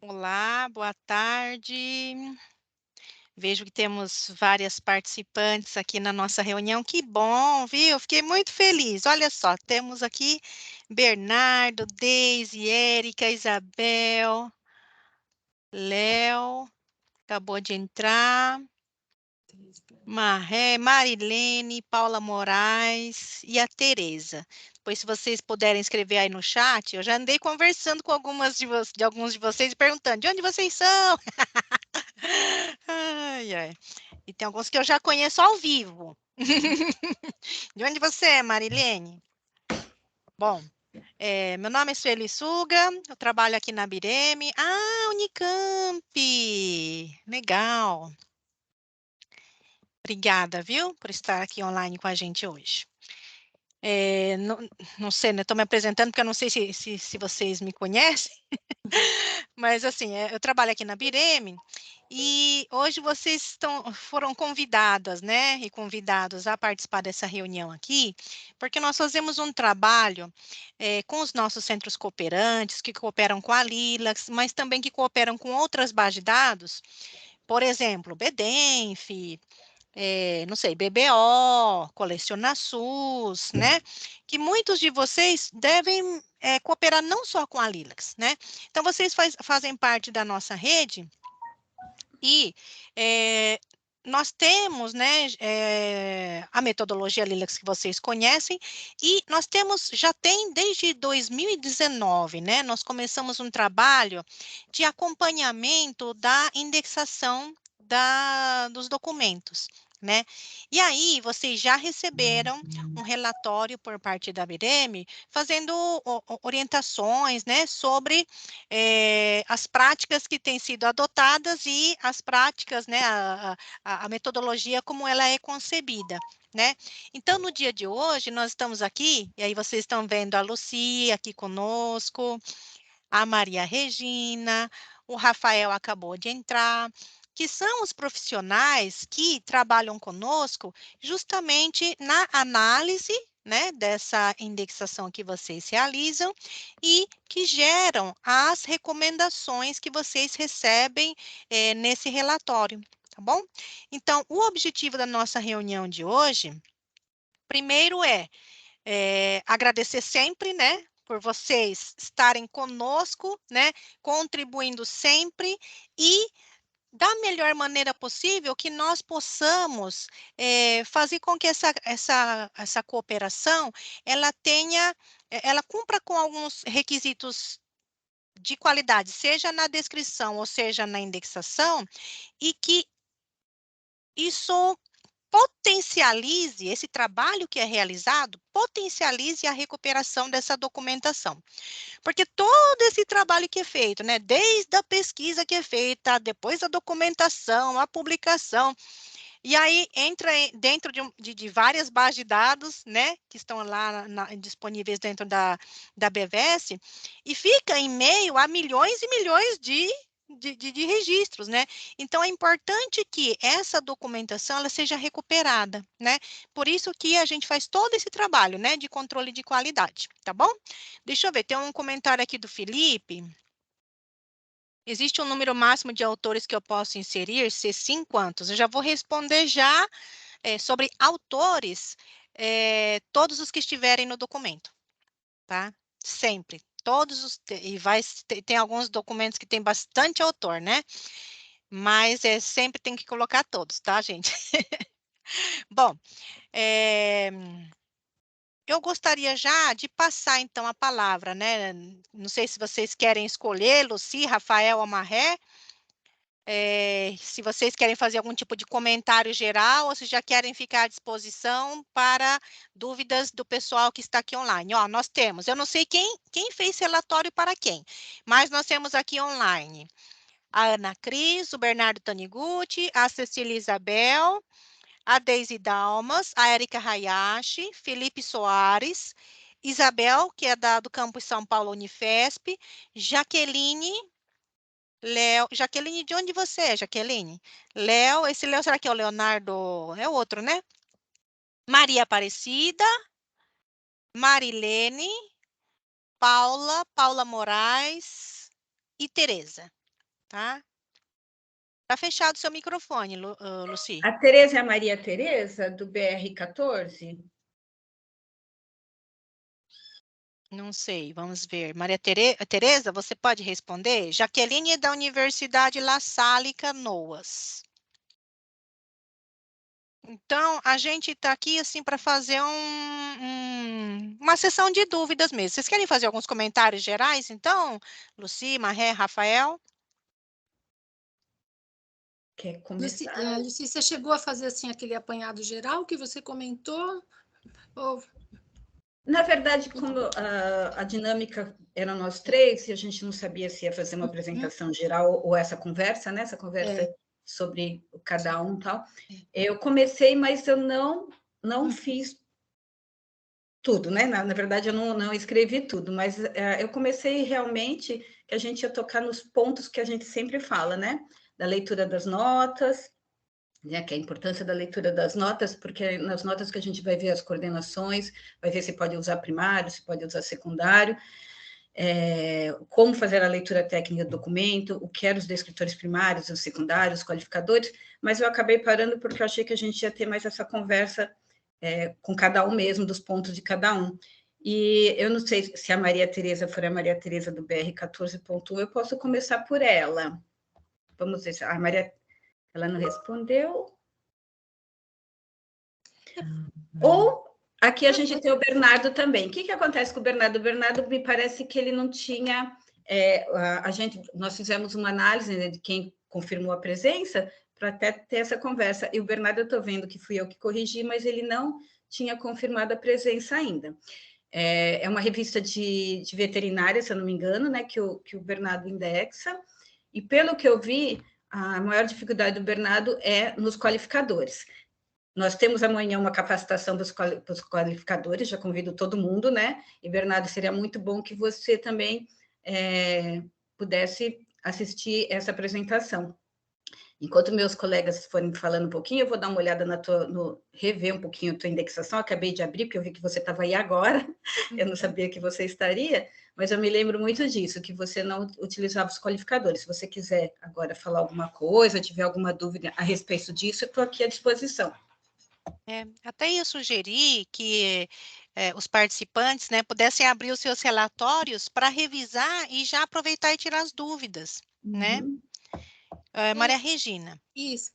Olá, boa tarde. Vejo que temos várias participantes aqui na nossa reunião. Que bom, viu? Fiquei muito feliz. Olha só, temos aqui Bernardo, Deise, Érica, Isabel, Léo, acabou de entrar, Marré, Marilene, Paula Moraes e a Tereza. Pois se vocês puderem escrever aí no chat, eu já andei conversando com alguns de vocês e perguntando de onde vocês são. Ai, ai. E tem alguns que eu já conheço ao vivo. De onde você é, Marilene? Bom, meu nome é Sueli Suga, eu trabalho aqui na Bireme. Ah, Unicamp! Legal. Obrigada, viu, por estar aqui online com a gente hoje. Não sei, né? Estou me apresentando porque eu não sei se vocês me conhecem, mas assim, eu trabalho aqui na Bireme e hoje foram convidadas, né, e convidados a participar dessa reunião aqui, porque nós fazemos um trabalho com os nossos centros cooperantes, que cooperam com a Lilacs, mas também que cooperam com outras bases de dados, por exemplo, Bedenf, não sei, BBO, Coleciona SUS, né? Que muitos de vocês devem cooperar não só com a Lilacs, né? Então, vocês fazem parte da nossa rede e nós temos, né, a metodologia Lilacs que vocês conhecem, e nós temos, já tem desde 2019, né, nós começamos um trabalho de acompanhamento da indexação dos documentos, né? E aí, vocês já receberam um relatório por parte da Bireme, fazendo orientações, né, sobre as práticas que têm sido adotadas e as práticas, né, a metodologia como ela é concebida, né? Então, no dia de hoje, nós estamos aqui, e aí vocês estão vendo a Lucia aqui conosco, a Maria Regina, o Rafael acabou de entrar, que são os profissionais que trabalham conosco justamente na análise, né, dessa indexação que vocês realizam e que geram as recomendações que vocês recebem nesse relatório, tá bom? Então, o objetivo da nossa reunião de hoje, primeiro agradecer sempre, né, por vocês estarem conosco, né, contribuindo sempre e da melhor maneira possível que nós possamos fazer com que essa cooperação ela cumpra com alguns requisitos de qualidade, seja na descrição ou seja na indexação, e que isso potencialize esse trabalho que é realizado, potencialize a recuperação dessa documentação. Porque todo esse trabalho que é feito, né, desde a pesquisa que é feita, depois a documentação, a publicação, e aí entra dentro de várias bases de dados, né, que estão lá disponíveis dentro da BVS, e fica em meio a milhões e milhões de registros, né? Então, é importante que essa documentação ela seja recuperada, né? Por isso que a gente faz todo esse trabalho, né, de controle de qualidade, tá bom? Deixa eu ver, tem um comentário aqui do Felipe. Existe um número máximo de autores que eu posso inserir? Se sim, quantos? Eu já vou responder já sobre autores, todos os que estiverem no documento, tá? Sempre. Tem alguns documentos que tem bastante autor, né? Mas sempre tem que colocar todos, tá, gente? Bom, eu gostaria já de passar, então, a palavra, né? Não sei se vocês querem escolher, Luci, Rafael ou Marré, se vocês querem fazer algum tipo de comentário geral ou se já querem ficar à disposição para dúvidas do pessoal que está aqui online. Ó, nós temos, eu não sei quem fez relatório para quem, mas nós temos aqui online a Ana Cris, o Bernardo Taniguchi, a Cecília Isabel, a Deise Dalmas, a Érica Hayashi, Felipe Soares, Isabel, que é do campus São Paulo Unifesp, Jaqueline, Léo, Jaqueline, de onde você é, Jaqueline? Léo, esse Léo, será que é o Leonardo? É o outro, né? Maria Aparecida, Marilene, Paula Moraes e Tereza. tá? Tá fechado seu microfone, Lucy. A Tereza é a Maria Tereza, do BR14? Não sei, vamos ver. Maria Tereza, você pode responder? Jaqueline da Universidade La Salle Canoas. Então, a gente está aqui assim para fazer uma sessão de dúvidas mesmo. Vocês querem fazer alguns comentários gerais, então? Lucy, Marré, Rafael? Quer começar? Lucy, você chegou a fazer assim aquele apanhado geral que você comentou? Ou... Na verdade, como a dinâmica era nós três, e a gente não sabia se ia fazer uma apresentação geral ou essa conversa, né? Essa conversa sobre cada um e tal. Eu comecei, mas eu não fiz tudo, né? Na verdade, eu não escrevi tudo, mas eu comecei realmente que a gente ia tocar nos pontos que a gente sempre fala, né? Da leitura das notas, né, que é a importância da leitura das notas, porque nas notas que a gente vai ver as coordenações, vai ver se pode usar primário, se pode usar secundário, como fazer a leitura técnica do documento, o que eram os descritores primários, os secundários, os qualificadores, mas eu acabei parando porque eu achei que a gente ia ter mais essa conversa com cada um mesmo, dos pontos de cada um. E eu não sei se a Maria Tereza for a Maria Tereza do BR 14.1, eu posso começar por ela. Vamos ver se a Maria... Ela não respondeu. Ou aqui a gente tem o Bernardo também. O que acontece com o Bernardo? O Bernardo me parece que ele não tinha... nós fizemos uma análise, né, de quem confirmou a presença para até ter essa conversa. E o Bernardo, eu estou vendo que fui eu que corrigi, mas ele não tinha confirmado a presença ainda. É uma revista de veterinária, se eu não me engano, né, que o Bernardo indexa. E pelo que eu vi, a maior dificuldade do Bernardo é nos qualificadores. Nós temos amanhã uma capacitação dos qualificadores, já convido todo mundo, né? E, Bernardo, seria muito bom que você também pudesse assistir essa apresentação. Enquanto meus colegas forem falando um pouquinho, eu vou dar uma olhada rever um pouquinho a tua indexação. Acabei de abrir, porque eu vi que você estava aí agora. Eu não sabia que você estaria, mas eu me lembro muito disso, que você não utilizava os qualificadores. Se você quiser agora falar alguma coisa, tiver alguma dúvida a respeito disso, eu estou aqui à disposição. Até ia sugerir que os participantes, né, pudessem abrir os seus relatórios para revisar e já aproveitar e tirar as dúvidas, né? Maria Regina. Isso.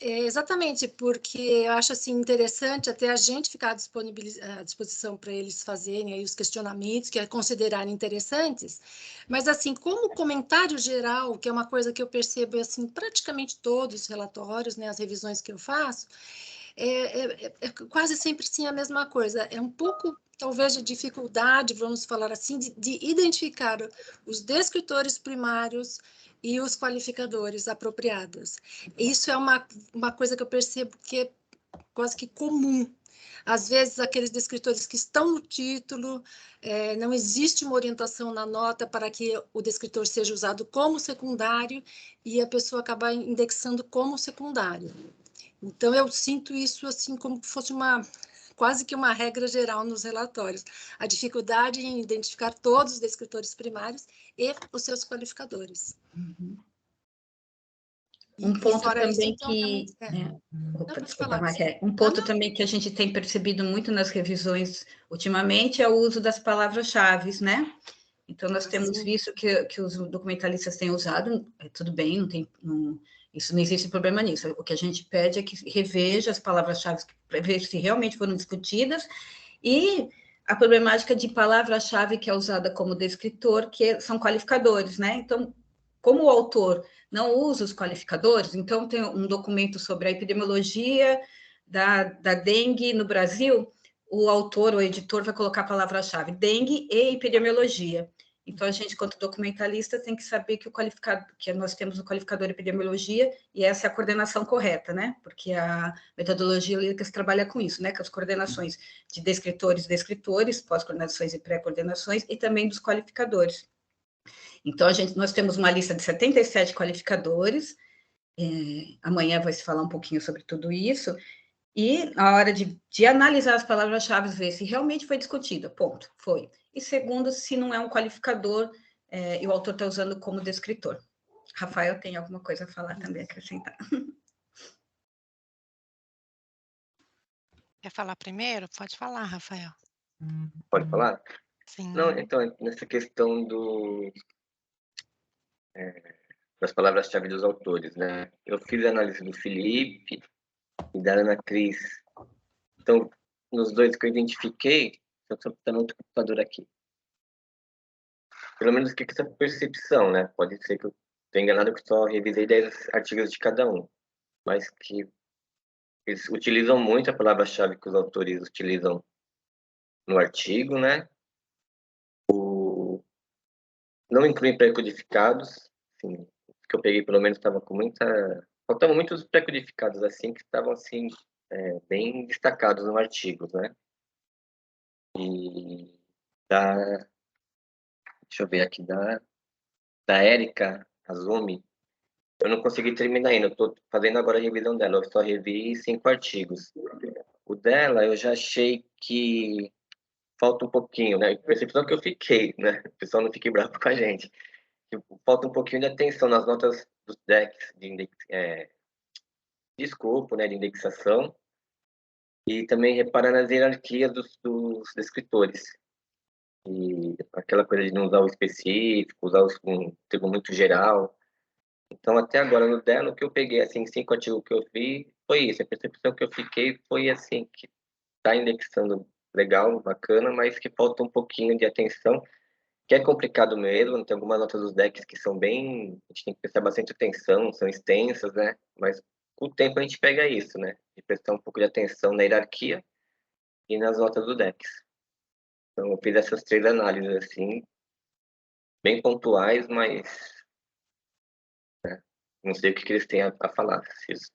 Exatamente, porque eu acho assim interessante até a gente ficar à disposição para eles fazerem aí os questionamentos que considerarem interessantes, mas assim, como comentário geral, que é uma coisa que eu percebo assim, praticamente todos os relatórios, né, as revisões que eu faço, é quase sempre sim a mesma coisa, é um pouco talvez de dificuldade, vamos falar assim, de identificar os descritores primários e os qualificadores apropriados. Isso é uma coisa que eu percebo que é quase que comum. Às vezes, aqueles descritores que estão no título, não existe uma orientação na nota para que o descritor seja usado como secundário e a pessoa acaba indexando como secundário. Então, eu sinto isso assim como se fosse quase que uma regra geral nos relatórios. A dificuldade em identificar todos os descritores primários e os seus qualificadores. Um ponto também isso, que... Opa, desculpa, Maqué. Um ponto também que a gente tem percebido muito nas revisões ultimamente é o uso das palavras-chave, né? Então, nós temos visto que os documentalistas têm usado, tudo bem, isso não existe problema nisso. O que a gente pede é que reveja as palavras-chave para ver se realmente foram discutidas e a problemática de palavra-chave que é usada como descritor, que são qualificadores, né? Então, como o autor não usa os qualificadores, então tem um documento sobre a epidemiologia da dengue no Brasil, o autor ou editor vai colocar a palavra-chave dengue e epidemiologia. Então, a gente, quanto documentalista, tem que saber que nós temos o qualificador epidemiologia e essa é a coordenação correta, né? Porque a metodologia Lycas trabalha com isso, né? Com as coordenações de descritores, pós-coordenações e pré-coordenações e também dos qualificadores. Então, nós temos uma lista de 77 qualificadores, amanhã vai se falar um pouquinho sobre tudo isso, e a hora de analisar as palavras-chave, ver se realmente foi discutido, ponto, foi. E segundo, se não é um qualificador e o autor está usando como descritor. Rafael tem alguma coisa a falar também, acrescentar. Quer falar primeiro? Pode falar, Rafael. Pode falar? Sim. Não, então, nessa questão das palavras-chave dos autores, né? Eu fiz a análise do Felipe e da Ana Cris. Então, nos dois que eu identifiquei, eu estou botando outro computador aqui. Pelo menos que essa percepção, né? Pode ser que eu tenha enganado, que só revisei 10 artigos de cada um. Mas que eles utilizam muito a palavra-chave que os autores utilizam no artigo, né? Não incluem pré-codificados, assim, que eu peguei pelo menos estava com muita... Faltavam muitos pré-codificados, assim, que estavam, assim, bem destacados no artigo, né? E deixa eu ver aqui, da Érica Azumi, eu não consegui terminar ainda, eu estou fazendo agora a revisão dela, eu só revi 5 artigos. O dela, eu já achei que falta um pouquinho, né? Percepção que eu fiquei, né? O pessoal não fique bravo com a gente. Tipo, falta um pouquinho de atenção nas notas dos decks de escopo, né? De indexação. E também reparar nas hierarquias dos descritores. E aquela coisa de não usar o específico, usar um termo muito geral. Então, até agora, no dela, o que eu peguei, assim, 5 artigos que eu vi, foi isso. A percepção que eu fiquei foi, assim, que tá indexando legal, bacana, mas que falta um pouquinho de atenção, que é complicado mesmo. Tem algumas notas dos decks que são bem... A gente tem que prestar bastante atenção, são extensas, né? Mas com o tempo a gente pega isso, né? De prestar um pouco de atenção na hierarquia e nas notas do decks. Então, eu fiz essas 3 análises, assim, bem pontuais, mas... né? Não sei o que eles têm a falar, se isso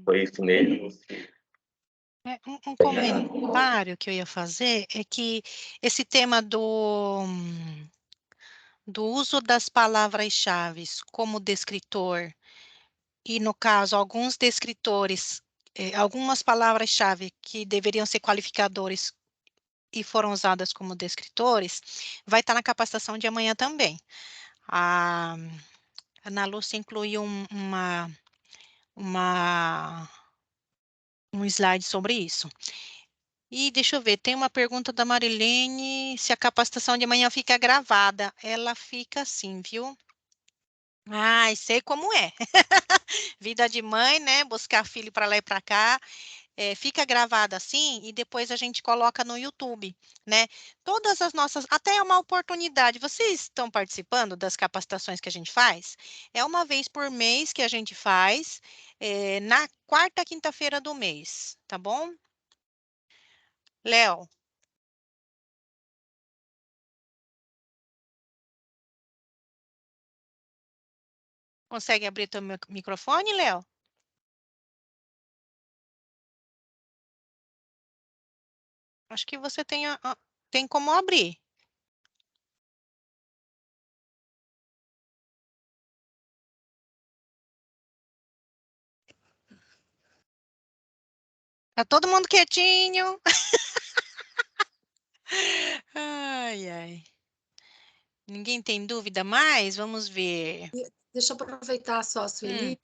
foi isso mesmo. Um comentário que eu ia fazer é que esse tema do uso das palavras-chave como descritor, e no caso, alguns descritores, algumas palavras-chave que deveriam ser qualificadores e foram usadas como descritores, vai estar na capacitação de amanhã também. A Ana Lúcia incluiu um slide sobre isso. E deixa eu ver, tem uma pergunta da Marilene, se a capacitação de amanhã fica gravada. Ela fica sim, viu? Ai, sei como é. Vida de mãe, né? Buscar filho para lá e para cá. Fica gravada assim e depois a gente coloca no YouTube, né? Todas as nossas, até é uma oportunidade. Vocês estão participando das capacitações que a gente faz? É uma vez por mês que a gente faz, na quarta quinta-feira do mês, tá bom? Léo. Consegue abrir teu microfone, Léo? Acho que você tem como abrir. Tá todo mundo quietinho. Ai, ai. Ninguém tem dúvida mais? Vamos ver. Deixa eu aproveitar só, Sueli,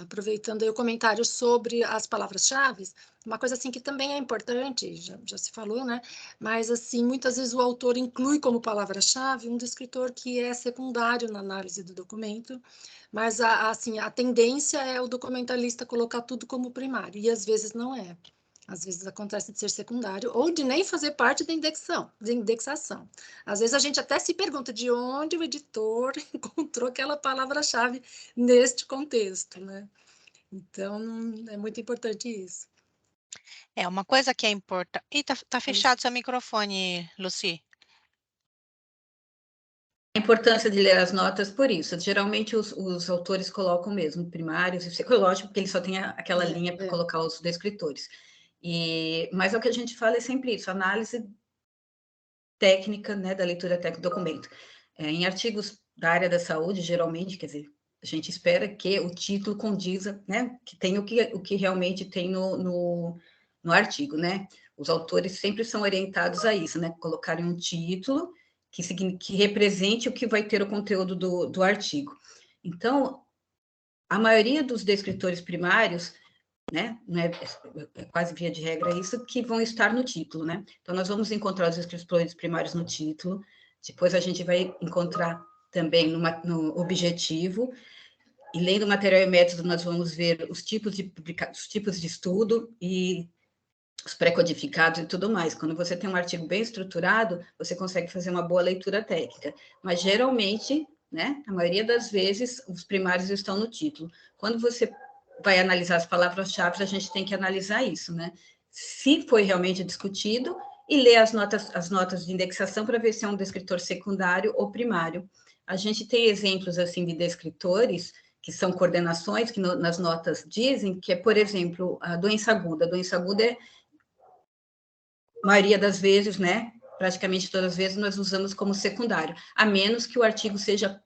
aproveitando aí o comentário sobre as palavras-chave, uma coisa assim que também é importante, já se falou, né? Mas assim, muitas vezes o autor inclui como palavra-chave um descritor que é secundário na análise do documento, mas assim, a tendência é o documentalista colocar tudo como primário, e às vezes não é. Às vezes acontece de ser secundário ou de nem fazer parte da indexação. Às vezes a gente até se pergunta de onde o editor encontrou aquela palavra-chave neste contexto, né? Então, é muito importante isso. Uma coisa que é importante... Ih, tá fechado seu microfone, Lucy. A importância de ler as notas por isso. Geralmente os autores colocam mesmo primários e psicológico, porque eles só têm aquela linha para colocar os descritores. Mas é o que a gente fala é sempre isso, análise técnica, né, da leitura técnica do documento. Em artigos da área da saúde, geralmente, quer dizer, a gente espera que o título condiza, né, que tem o que realmente tem no artigo, né? Os autores sempre são orientados a isso, né? Colocarem um título que represente o que vai ter o conteúdo do artigo. Então, a maioria dos descritores primários, né, é quase via de regra isso, que vão estar no título, né? Então, nós vamos encontrar os descritores primários no título, depois a gente vai encontrar também no objetivo, e lendo material e método, nós vamos ver os tipos de estudo e os pré-codificados e tudo mais. Quando você tem um artigo bem estruturado, você consegue fazer uma boa leitura técnica. Mas, geralmente, né, a maioria das vezes, os primários estão no título. Quando você vai analisar as palavras-chave, a gente tem que analisar isso, né? Se foi realmente discutido, e ler as notas de indexação para ver se é um descritor secundário ou primário. A gente tem exemplos, assim, de descritores que são coordenações, que nas notas dizem que é, por exemplo, a doença aguda. A doença aguda é, a maioria das vezes, né, praticamente todas as vezes, nós usamos como secundário, a menos que o artigo seja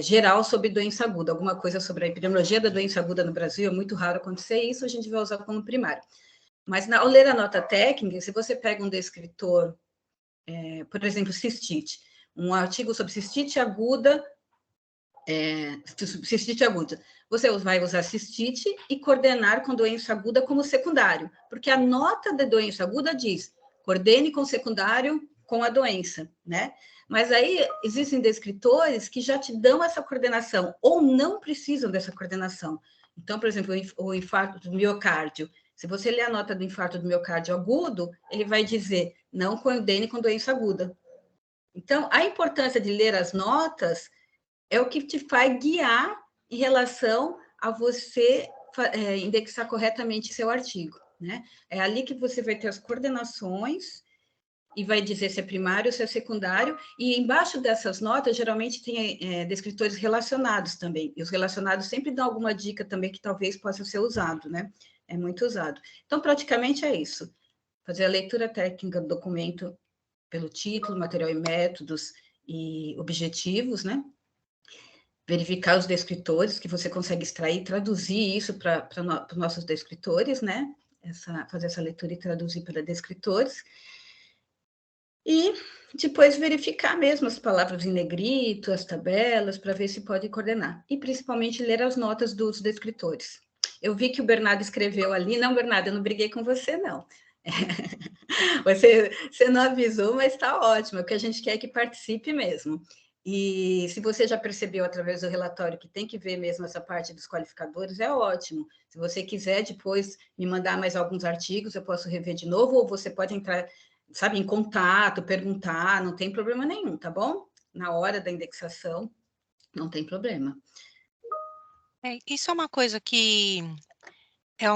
geral sobre doença aguda, alguma coisa sobre a epidemiologia da doença aguda no Brasil, é muito raro acontecer isso, a gente vai usar como primário. Mas, ao ler a nota técnica, se você pega um descritor, por exemplo, cistite, um artigo sobre cistite aguda, você vai usar cistite e coordenar com doença aguda como secundário, porque a nota de doença aguda diz, coordene com secundário com a doença, né? Mas aí existem descritores que já te dão essa coordenação, ou não precisam dessa coordenação. Então, por exemplo, o infarto do miocárdio, se você ler a nota do infarto do miocárdio agudo, ele vai dizer, não coordene com doença aguda. Então, a importância de ler as notas é o que te vai guiar em relação a você indexar corretamente seu artigo, né? É ali que você vai ter as coordenações e vai dizer se é primário ou se é secundário, e embaixo dessas notas, geralmente tem descritores relacionados também, e os relacionados sempre dão alguma dica também que talvez possa ser usado, né? É muito usado. Então, praticamente é isso. Fazer a leitura técnica do documento pelo título, material e métodos e objetivos, né? Verificar os descritores, que você consegue extrair, traduzir isso para os nossos descritores, né? Fazer essa leitura e traduzir para descritores. E depois verificar mesmo as palavras em negrito, as tabelas, para ver se pode coordenar. E principalmente ler as notas dos descritores. Eu vi que o Bernardo escreveu ali. Não, Bernardo, eu não briguei com você, não. Você não avisou, mas está ótimo. O que a gente quer é que participe mesmo. E se você já percebeu através do relatório que tem que ver mesmo essa parte dos qualificadores, é ótimo. Se você quiser depois me mandar mais alguns artigos, eu posso rever de novo, ou você pode entrar, sabe, em contato, perguntar, não tem problema nenhum, tá bom? Na hora da indexação, não tem problema. Isso é uma coisa que é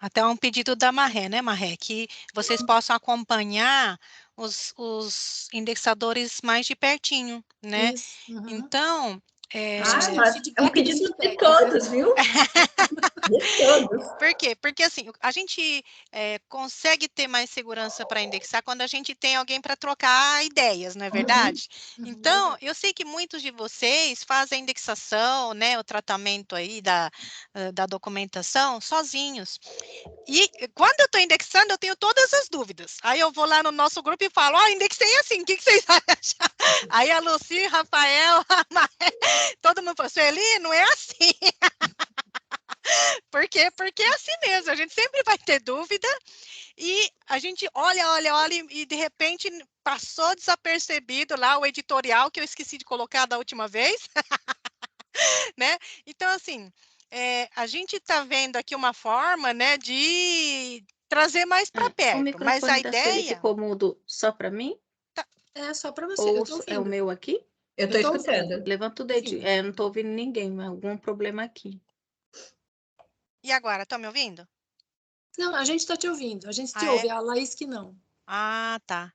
até um pedido da Marré, né, Marré? Que vocês possam acompanhar os indexadores mais de pertinho, né? Isso. Uhum. Então, A gente quer mas é um feedback dos pedido de feedbacks, todos, né? viu? De todos. Por quê? Porque assim, a gente consegue ter mais segurança para indexar quando a gente tem alguém para trocar ideias, não é verdade? Então, eu sei que muitos de vocês fazem a indexação, né, o tratamento aí da documentação sozinhos. E quando eu estou indexando, eu tenho todas as dúvidas. Aí eu vou lá no nosso grupo e falo, indexei assim, o que vocês acham? Aí a Lucy, Rafael, a Maé, todo mundo falou, Sueli, não é assim. Por quê? Porque é assim mesmo, a gente sempre vai ter dúvida e a gente olha e de repente passou desapercebido lá o editorial que eu esqueci de colocar da última vez, né? Então, assim, a gente está vendo aqui uma forma, né, de trazer mais para O perto, mas a microfone da Sueli ideia... ficou mudo só para mim? É só para você, Ou eu tô é o ouvindo. meu aqui? Eu estou tô escutando. Levanta o dedinho. Eu não estou ouvindo ninguém, algum problema aqui. E agora, estão me ouvindo? Não, a gente está te ouvindo, a gente te Ah, ouve, é? a Laís que não. Ah, tá.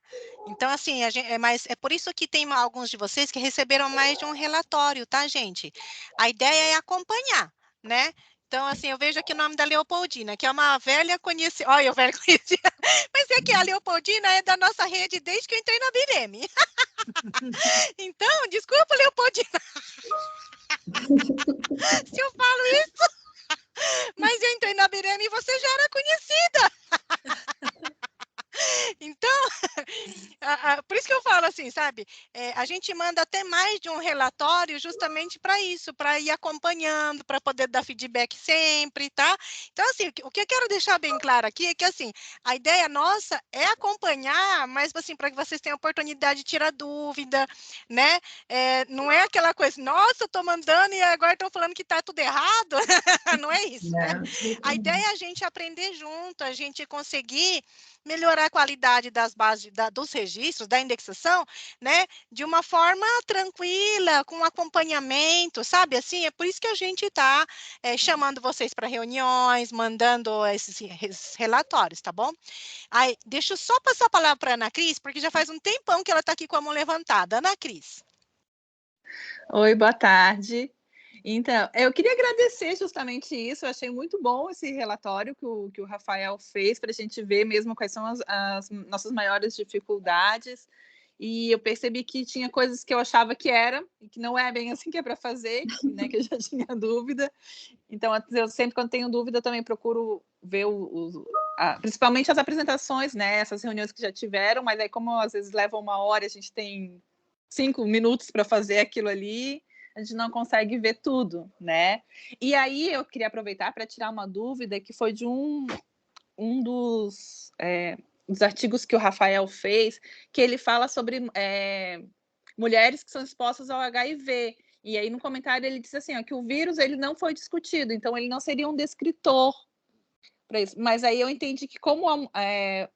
Então, assim, mas é por isso que tem alguns de vocês que receberam mais de um relatório, tá, gente? A ideia é acompanhar, né? Então, assim, eu vejo aqui o nome da Leopoldina, que é uma velha conhecida. Olha, eu velha conhecida. Mas é que a Leopoldina é da nossa rede desde que eu entrei na Bireme. Então, desculpa, Leopoldina, se eu falo isso, mas eu entrei na Bireme e você já era conhecida. Então, Por isso que eu falo assim, sabe? A gente manda até mais de um relatório justamente para isso, para ir acompanhando, para poder dar feedback sempre, tá? Então, assim, o que eu quero deixar bem claro aqui é que, assim, a ideia nossa é acompanhar, mas, assim, para que vocês tenham a oportunidade de tirar dúvida, né? Não é aquela coisa, nossa, eu estou mandando e agora estão falando que está tudo errado. Não é isso, né? A ideia é a gente aprender junto, a gente conseguir melhorar a qualidade das bases, dos registros, da indexação, né, de uma forma tranquila, com acompanhamento, sabe, assim, é por isso que a gente está chamando vocês para reuniões, mandando esses relatórios, tá bom? Aí, deixa eu só passar a palavra para a Ana Cris, porque já faz um tempão que ela está aqui com a mão levantada. Ana Cris. Oi, boa tarde. Então, eu queria agradecer justamente isso, eu achei muito bom esse relatório que o Rafael fez para a gente ver mesmo quais são as nossas maiores dificuldades, e eu percebi que tinha coisas que eu achava que era, e que não é bem assim que é para fazer, né, que eu já tinha dúvida. Então, eu sempre, quando tenho dúvida, também procuro ver principalmente as apresentações, né, essas reuniões que já tiveram, mas aí como às vezes levam 1 hora, a gente tem 5 minutos para fazer aquilo ali, a gente não consegue ver tudo, né? E aí eu queria aproveitar para tirar uma dúvida que foi de um dos artigos que o Rafael fez, que ele fala sobre mulheres que são expostas ao HIV. E aí no comentário ele diz assim, ó, que o vírus ele não foi discutido, então ele não seria um descritor para isso. Mas aí eu entendi que como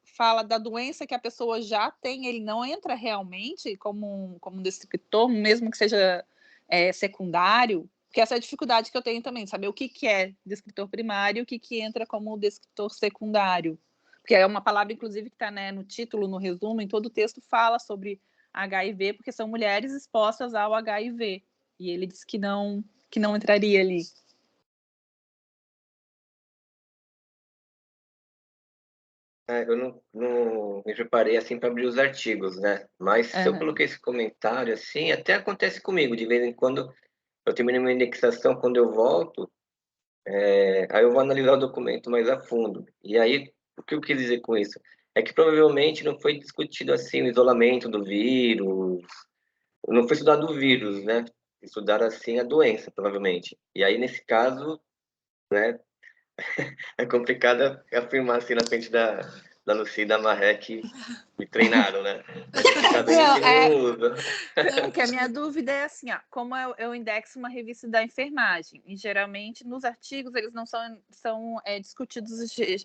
fala da doença que a pessoa já tem, ele não entra realmente como um descritor, mesmo que seja secundário, porque essa é a dificuldade que eu tenho também, saber o que é descritor primário e o que entra como descritor secundário. Porque é uma palavra, inclusive, que está, né, no título, no resumo, em todo o texto fala sobre HIV, porque são mulheres expostas ao HIV. E ele disse que não entraria ali. Eu não me preparei assim para abrir os artigos, né? Mas se eu coloquei esse comentário assim, até acontece comigo, de vez em quando eu termino minha indexação, quando eu volto, aí eu vou analisar o documento mais a fundo. E aí, o que eu quis dizer com isso? É que provavelmente não foi discutido assim o isolamento do vírus, não foi estudado o vírus, né? Estudaram assim a doença, provavelmente. E aí, nesse caso, né, é complicado afirmar assim na frente da Lucy e da Maré que me treinaram, né? Porque a minha dúvida é assim, ó, como eu indexo uma revista da enfermagem, e geralmente nos artigos eles não são discutidos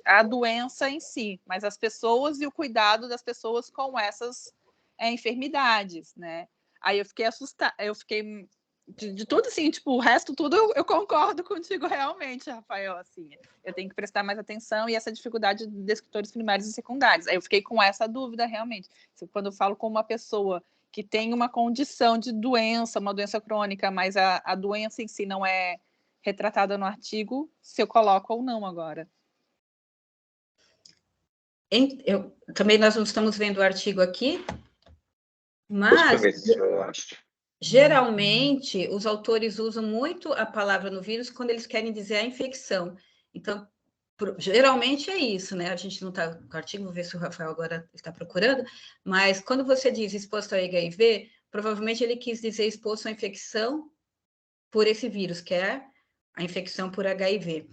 a doença em si, mas as pessoas e o cuidado das pessoas com essas enfermidades, né? Aí eu fiquei assustada, eu fiquei de tudo assim, tipo, o resto tudo eu concordo contigo realmente, Rafael, assim, eu tenho que prestar mais atenção e essa dificuldade de descritores primários e secundários. Aí eu fiquei com essa dúvida realmente. Quando eu falo com uma pessoa que tem uma condição de doença, uma doença crônica, mas a doença em si não é retratada no artigo, se eu coloco ou não agora. Também nós não estamos vendo o artigo aqui, mas deixa eu ver se eu acho. Geralmente, os autores usam muito a palavra no vírus quando eles querem dizer a infecção. Então, geralmente é isso, né? A gente não está com o artigo, vou ver se o Rafael agora está procurando, mas quando você diz exposto ao HIV, provavelmente ele quis dizer exposto à infecção por esse vírus, que é a infecção por HIV.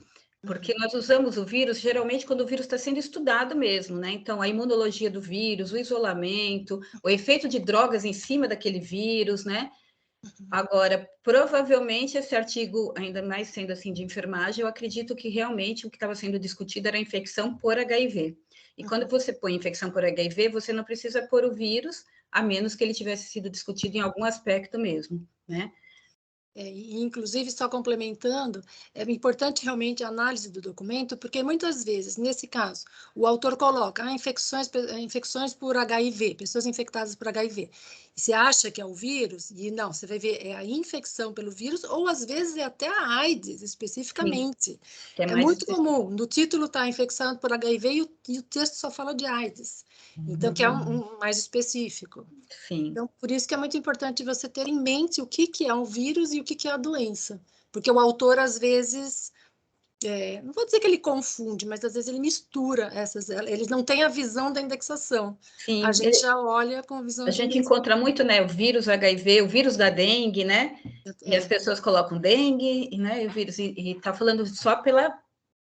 Porque nós usamos o vírus geralmente quando o vírus está sendo estudado mesmo, né? Então, a imunologia do vírus, o isolamento, o efeito de drogas em cima daquele vírus, né? Agora, provavelmente esse artigo, ainda mais sendo assim de enfermagem, eu acredito que realmente o que estava sendo discutido era a infecção por HIV. E quando você põe infecção por HIV, você não precisa pôr o vírus, a menos que ele tivesse sido discutido em algum aspecto mesmo, né? Inclusive, só complementando, é importante realmente a análise do documento, porque muitas vezes, nesse caso, o autor coloca infecções por HIV, pessoas infectadas por HIV. E você acha que é o vírus, e não, você vai ver, é a infecção pelo vírus, ou às vezes é até a AIDS, especificamente. Sim, é muito comum, no título está infecção por HIV e o texto só fala de AIDS. Então, que é um mais específico. Sim. Então, por isso que é muito importante você ter em mente o que é um vírus e o que é a doença. Porque o autor, às vezes, não vou dizer que ele confunde, mas às vezes ele mistura essas, eles não têm a visão da indexação. Sim, A gente já olha com visão a de gente indexação. encontra muito, né, o vírus HIV, o vírus da dengue, né? E as pessoas colocam dengue, né, o vírus, e tá falando só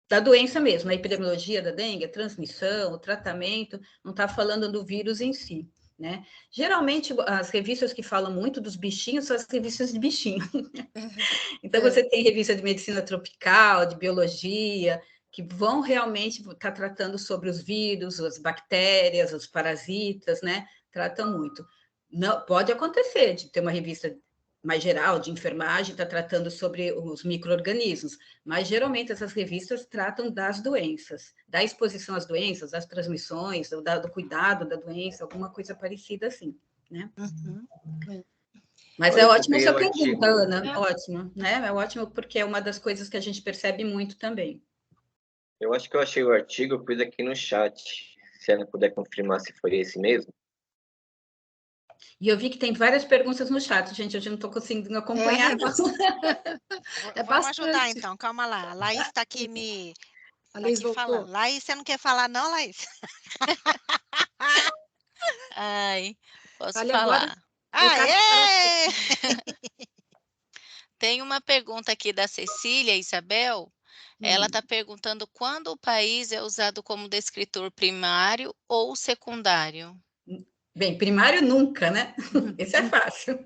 da doença mesmo, a epidemiologia da dengue, a transmissão, o tratamento, não está falando do vírus em si, né? Geralmente, as revistas que falam muito dos bichinhos são as revistas de bichinho. Então, você tem revista de medicina tropical, de biologia, que vão realmente estar tratando sobre os vírus, as bactérias, os parasitas, né? Tratam muito. Não, pode acontecer de ter uma revista mais geral, de enfermagem, está tratando sobre os micro-organismos, mas geralmente essas revistas tratam das doenças, da exposição às doenças, das transmissões, do cuidado da doença, alguma coisa parecida assim, né? Mas é ótimo essa pergunta, Ana, ótimo, né? É ótimo porque é uma das coisas que a gente percebe muito também. Eu acho que eu achei o artigo, eu pus aqui no chat, se a Ana puder confirmar se foi esse mesmo. E eu vi que tem várias perguntas no chat, gente, eu já não estou conseguindo acompanhar. Vamos ajudar, então, calma lá. A Laís está aqui A Laís voltou. falando. Laís, você não quer falar não, Laís? Ai, posso Olha, falar. Aê! Tem uma pergunta aqui da Cecília Isabel. Ela está perguntando quando o país é usado como descritor primário ou secundário. Bem, primário nunca, né? Esse é fácil.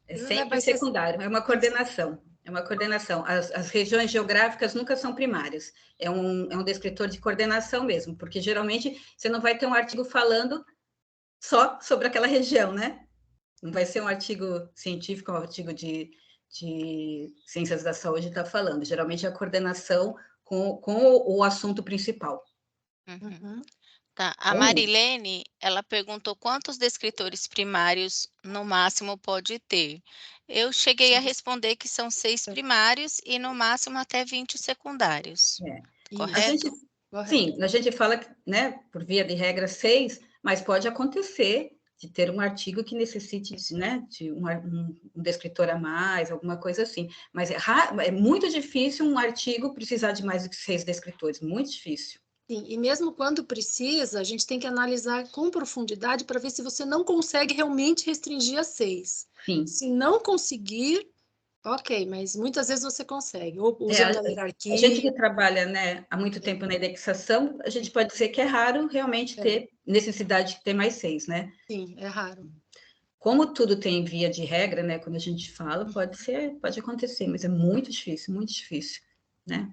É sempre secundário, é uma coordenação. É uma coordenação. As regiões geográficas nunca são primárias. É um descritor de coordenação mesmo, porque geralmente você não vai ter um artigo falando só sobre aquela região, né? Não vai ser um artigo científico, um artigo de ciências da saúde está falando. Geralmente é a coordenação com o assunto principal. Tá. A Marilene, ela perguntou quantos descritores primários no máximo pode ter. Eu cheguei a responder que são 6 primários e no máximo até 20 secundários. Correto? Sim, a gente fala, né, por via de regra 6, mas pode acontecer de ter um artigo que necessite, né, de um descritor a mais, alguma coisa assim. Mas é muito difícil um artigo precisar de mais do que 6 descritores, muito difícil. Sim, e mesmo quando precisa, a gente tem que analisar com profundidade para ver se você não consegue realmente restringir a 6. Sim. Se não conseguir, ok, mas muitas vezes você consegue, ou usando a hierarquia. A gente que trabalha, né, há muito tempo na indexação, a gente pode dizer que é raro realmente ter necessidade de ter mais 6, né? Sim, é raro. Como tudo tem via de regra, né, quando a gente fala, pode acontecer, mas é muito difícil, né?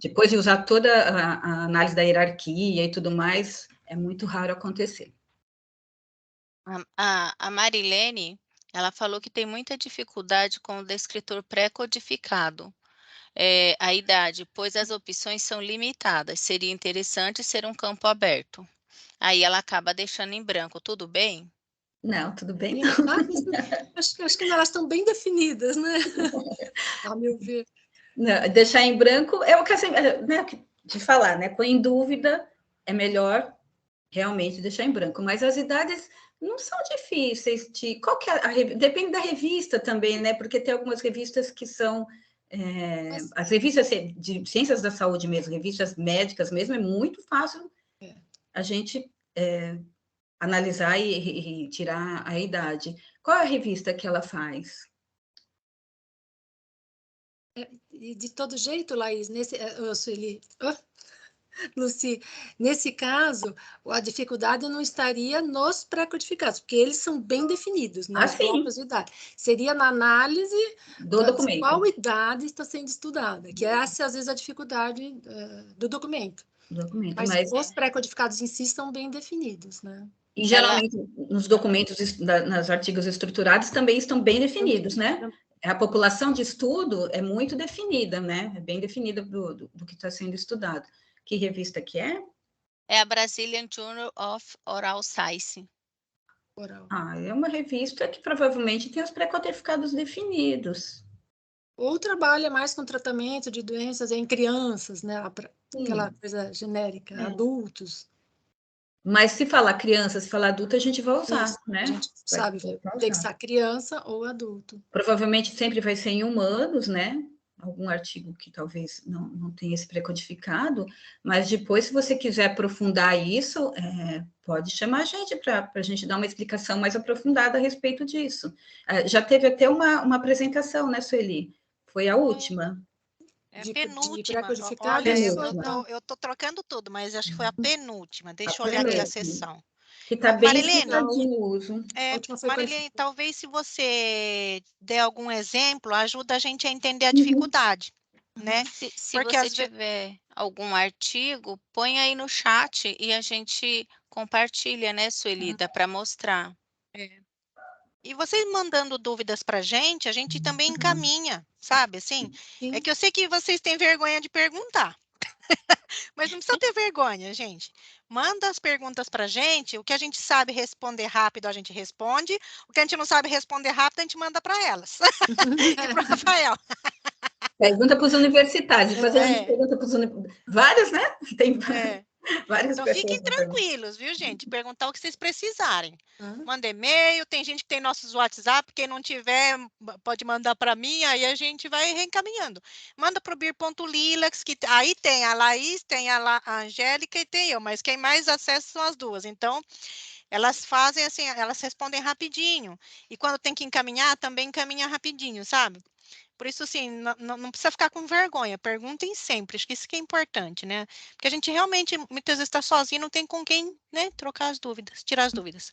Depois de usar toda a análise da hierarquia e tudo mais, é muito raro acontecer. A Marilene, ela falou que tem muita dificuldade com o descritor pré-codificado. A idade, pois as opções são limitadas. Seria interessante ser um campo aberto. Aí ela acaba deixando em branco. Tudo bem? Não, tudo bem. Acho que elas estão bem definidas, né? A meu ver. Não, deixar em branco é o que assim, né, de falar, né? Põe em dúvida, é melhor realmente deixar em branco. Mas as idades não são difíceis de. Qual que é depende da revista também, né? Porque tem algumas revistas que são. As revistas de ciências da saúde mesmo, revistas médicas mesmo, é muito fácil a gente analisar e tirar a idade. Qual é a revista que ela faz? De todo jeito, Laís, Lucy, nesse caso, a dificuldade não estaria nos pré-codificados, porque eles são bem definidos, né? Os blocos de idade. Seria na análise do documento. Qual idade está sendo estudada, que essa, às vezes, a dificuldade do documento. Mas os pré-codificados em si estão bem definidos, né? E, geralmente, nos documentos, nos artigos estruturados, também estão bem definidos, né? A população de estudo é muito definida, né? É bem definida do que está sendo estudado. Que revista que é? É a Brazilian Journal of Oral Science. É uma revista que provavelmente tem os pré-codificados definidos. Ou trabalha mais com tratamento de doenças em crianças, né? Aquela coisa genérica, adultos. Mas se falar criança, se falar adulto, a gente vai usar, né? A gente sabe, tem que ser criança ou adulto. Provavelmente sempre vai ser em humanos, né? algum artigo que talvez não tenha esse precodificado, mas depois, se você quiser aprofundar isso, pode chamar a gente para a gente dar uma explicação mais aprofundada a respeito disso. Já teve até uma apresentação, né, Sueli? Foi a última. É a De penúltima. pré-codificado, Olha, penúltima. eu tô trocando tudo, mas acho que foi a penúltima. Deixa eu A olhar aqui a penúltima. sessão. Que está bem Marilene, explicadinho o uso. A última foi Marilene, talvez se você der algum exemplo, ajuda a gente a entender a Uhum. dificuldade, né? Se Porque você às vezes tiver algum artigo, põe aí no chat e a gente compartilha, né, Suelita, para mostrar. E vocês mandando dúvidas para a gente também encaminha, sabe? Assim, é que eu sei que vocês têm vergonha de perguntar, mas não precisa ter vergonha, gente. Manda as perguntas para a gente, o que a gente sabe responder rápido, a gente responde, o que a gente não sabe responder rápido, a gente manda para elas. E para o Rafael. Pergunta para os universitários, depois a gente pergunta para os vários, né? Tem várias Então, pessoas. fiquem tranquilos, viu, gente? Perguntar o que vocês precisarem. Manda e-mail, tem gente que tem nossos WhatsApp, quem não tiver, pode mandar para mim, aí a gente vai reencaminhando. Manda para o bir.lilacs, que aí tem a Laís, tem a Angélica e tem eu, mas quem mais acessa são as duas. Então, elas fazem assim, elas respondem rapidinho. E quando tem que encaminhar, também encaminha rapidinho, sabe? Por isso, assim, não precisa ficar com vergonha, perguntem sempre, acho que isso que é importante, né? Porque a gente realmente, muitas vezes, está sozinho, não tem com quem, né, trocar as dúvidas, tirar as dúvidas.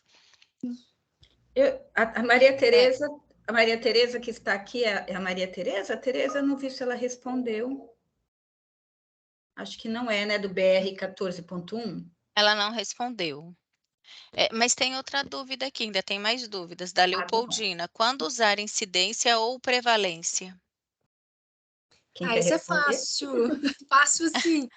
A Maria Tereza que está aqui, é a Maria Tereza? A Tereza, não vi se ela respondeu. Acho que não é, né, do BR 14.1. Ela não respondeu. Mas tem outra dúvida aqui, ainda tem mais dúvidas, da Leopoldina. Quando usar incidência ou prevalência? Isso é fácil, fácil sim.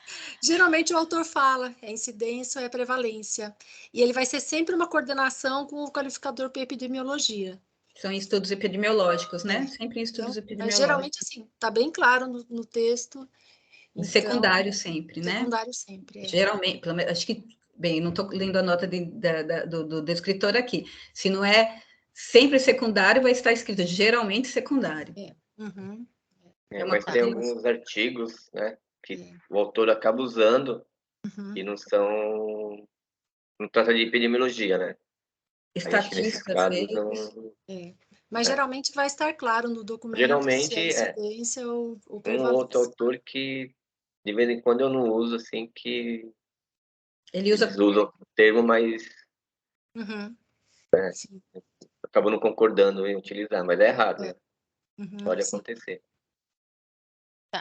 Geralmente o autor fala, é incidência ou é prevalência. E ele vai ser sempre uma coordenação com o qualificador para epidemiologia. São estudos epidemiológicos, né? Sempre em estudos epidemiológicos. Geralmente, assim, está bem claro no texto. Então, secundário sempre, né? Secundário sempre, Geralmente, acho que, bem, não estou lendo a nota do descritor aqui. Se não é sempre secundário, vai estar escrito geralmente secundário. Mas tem alguns artigos, né, que o autor acaba usando e não trata de epidemiologia, né? Estatística, às vezes. Mas geralmente vai estar claro no documento geralmente, se é incidência ou prevalência. Um outro autor que, de vez em quando, eu não uso, assim, que eles usam o termo, mas acabo não concordando em utilizar, mas é errado, né? Pode acontecer.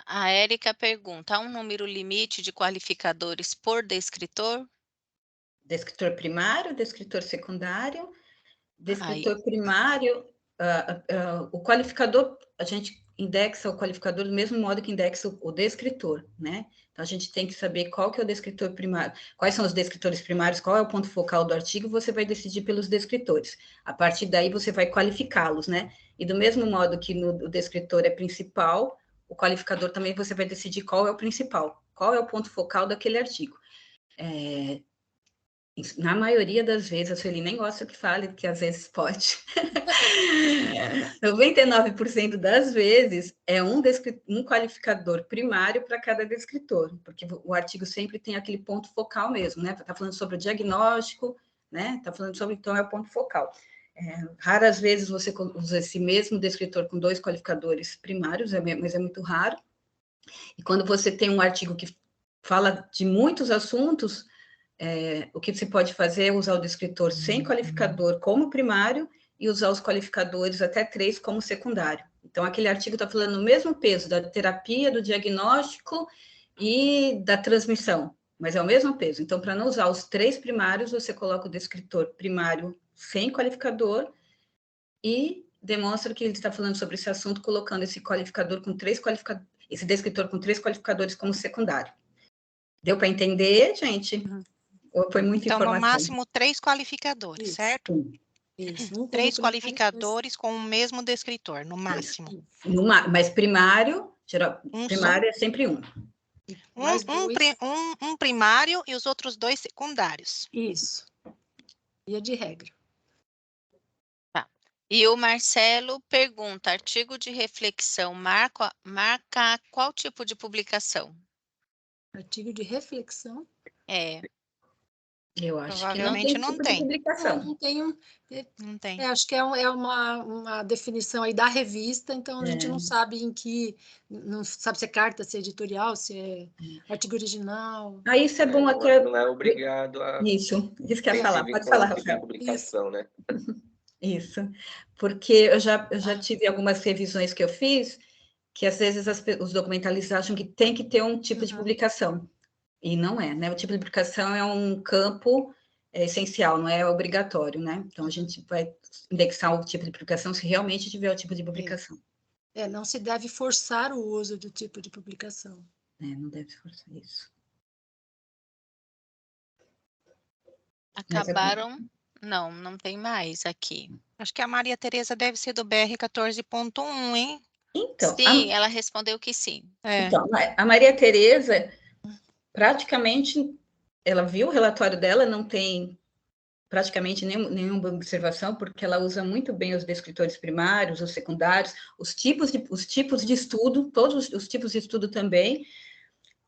A Érica pergunta, há um número limite de qualificadores por descritor? Descritor primário, descritor secundário. Descritor primário, o qualificador, a gente indexa o qualificador do mesmo modo que indexa o descritor, né? Então, a gente tem que saber qual que é o descritor primário, quais são os descritores primários, qual é o ponto focal do artigo, você vai decidir pelos descritores. A partir daí, você vai qualificá-los, né? E do mesmo modo que o descritor é principal, o qualificador também você vai decidir qual é o principal, qual é o ponto focal daquele artigo. Na maioria das vezes, a Sueli nem gosta que fale, que às vezes pode. 99% das vezes é um qualificador primário para cada descritor, porque o artigo sempre tem aquele ponto focal mesmo, né? Está falando sobre o diagnóstico, né? Está falando sobre, então, é o ponto focal. Raras vezes você usa esse mesmo descritor com 2 qualificadores primários, mas é muito raro. E quando você tem um artigo que fala de muitos assuntos, o que você pode fazer é usar o descritor sem qualificador como primário e usar os qualificadores até 3 como secundário. Então, aquele artigo está falando no mesmo peso da terapia, do diagnóstico e da transmissão, mas é o mesmo peso. Então, para não usar os 3 primários, você coloca o descritor primário sem qualificador e demonstra que ele está falando sobre esse assunto colocando esse qualificador com 3 qualificadores, esse descritor com 3 qualificadores como secundário. Deu para entender, gente? Ou foi muita informação? No máximo 3 qualificadores, certo? Isso. 3 qualificadores com o mesmo descritor, no máximo. Mas primário, primário é sempre um. Um primário e os outros 2 secundários. Isso. Via de regra. Tá. E o Marcelo pergunta, artigo de reflexão marca qual tipo de publicação? Artigo de reflexão? É, Eu acho que não Provavelmente tem não tipo de tem. publicação. Não tenho. Não tem. Acho que é uma definição aí da revista, então a gente não sabe em que. Não sabe se é carta, se é editorial, se é artigo original. Aí isso é bom até. Não é obrigado a. Isso que eu ia Tem falar. que vir Pode com falar, o tipo de Rafael. publicação, né? Isso. Porque eu já tive algumas revisões que eu fiz, que às vezes os documentalistas acham que tem que ter um tipo de publicação. E não é, né? O tipo de publicação é um campo essencial, não é obrigatório, né? Então a gente vai indexar o tipo de publicação se realmente tiver o tipo de publicação. Não se deve forçar o uso do tipo de publicação. Não deve forçar isso. acabaram... Não tem mais aqui. Acho que a Maria Tereza deve ser do BR 14.1, hein? Então, Sim, ela respondeu que sim. Então, a Maria Tereza, praticamente, ela viu o relatório dela, não tem praticamente nenhuma observação, porque ela usa muito bem os descritores primários, os secundários, os tipos de estudo, todos os tipos de estudo também.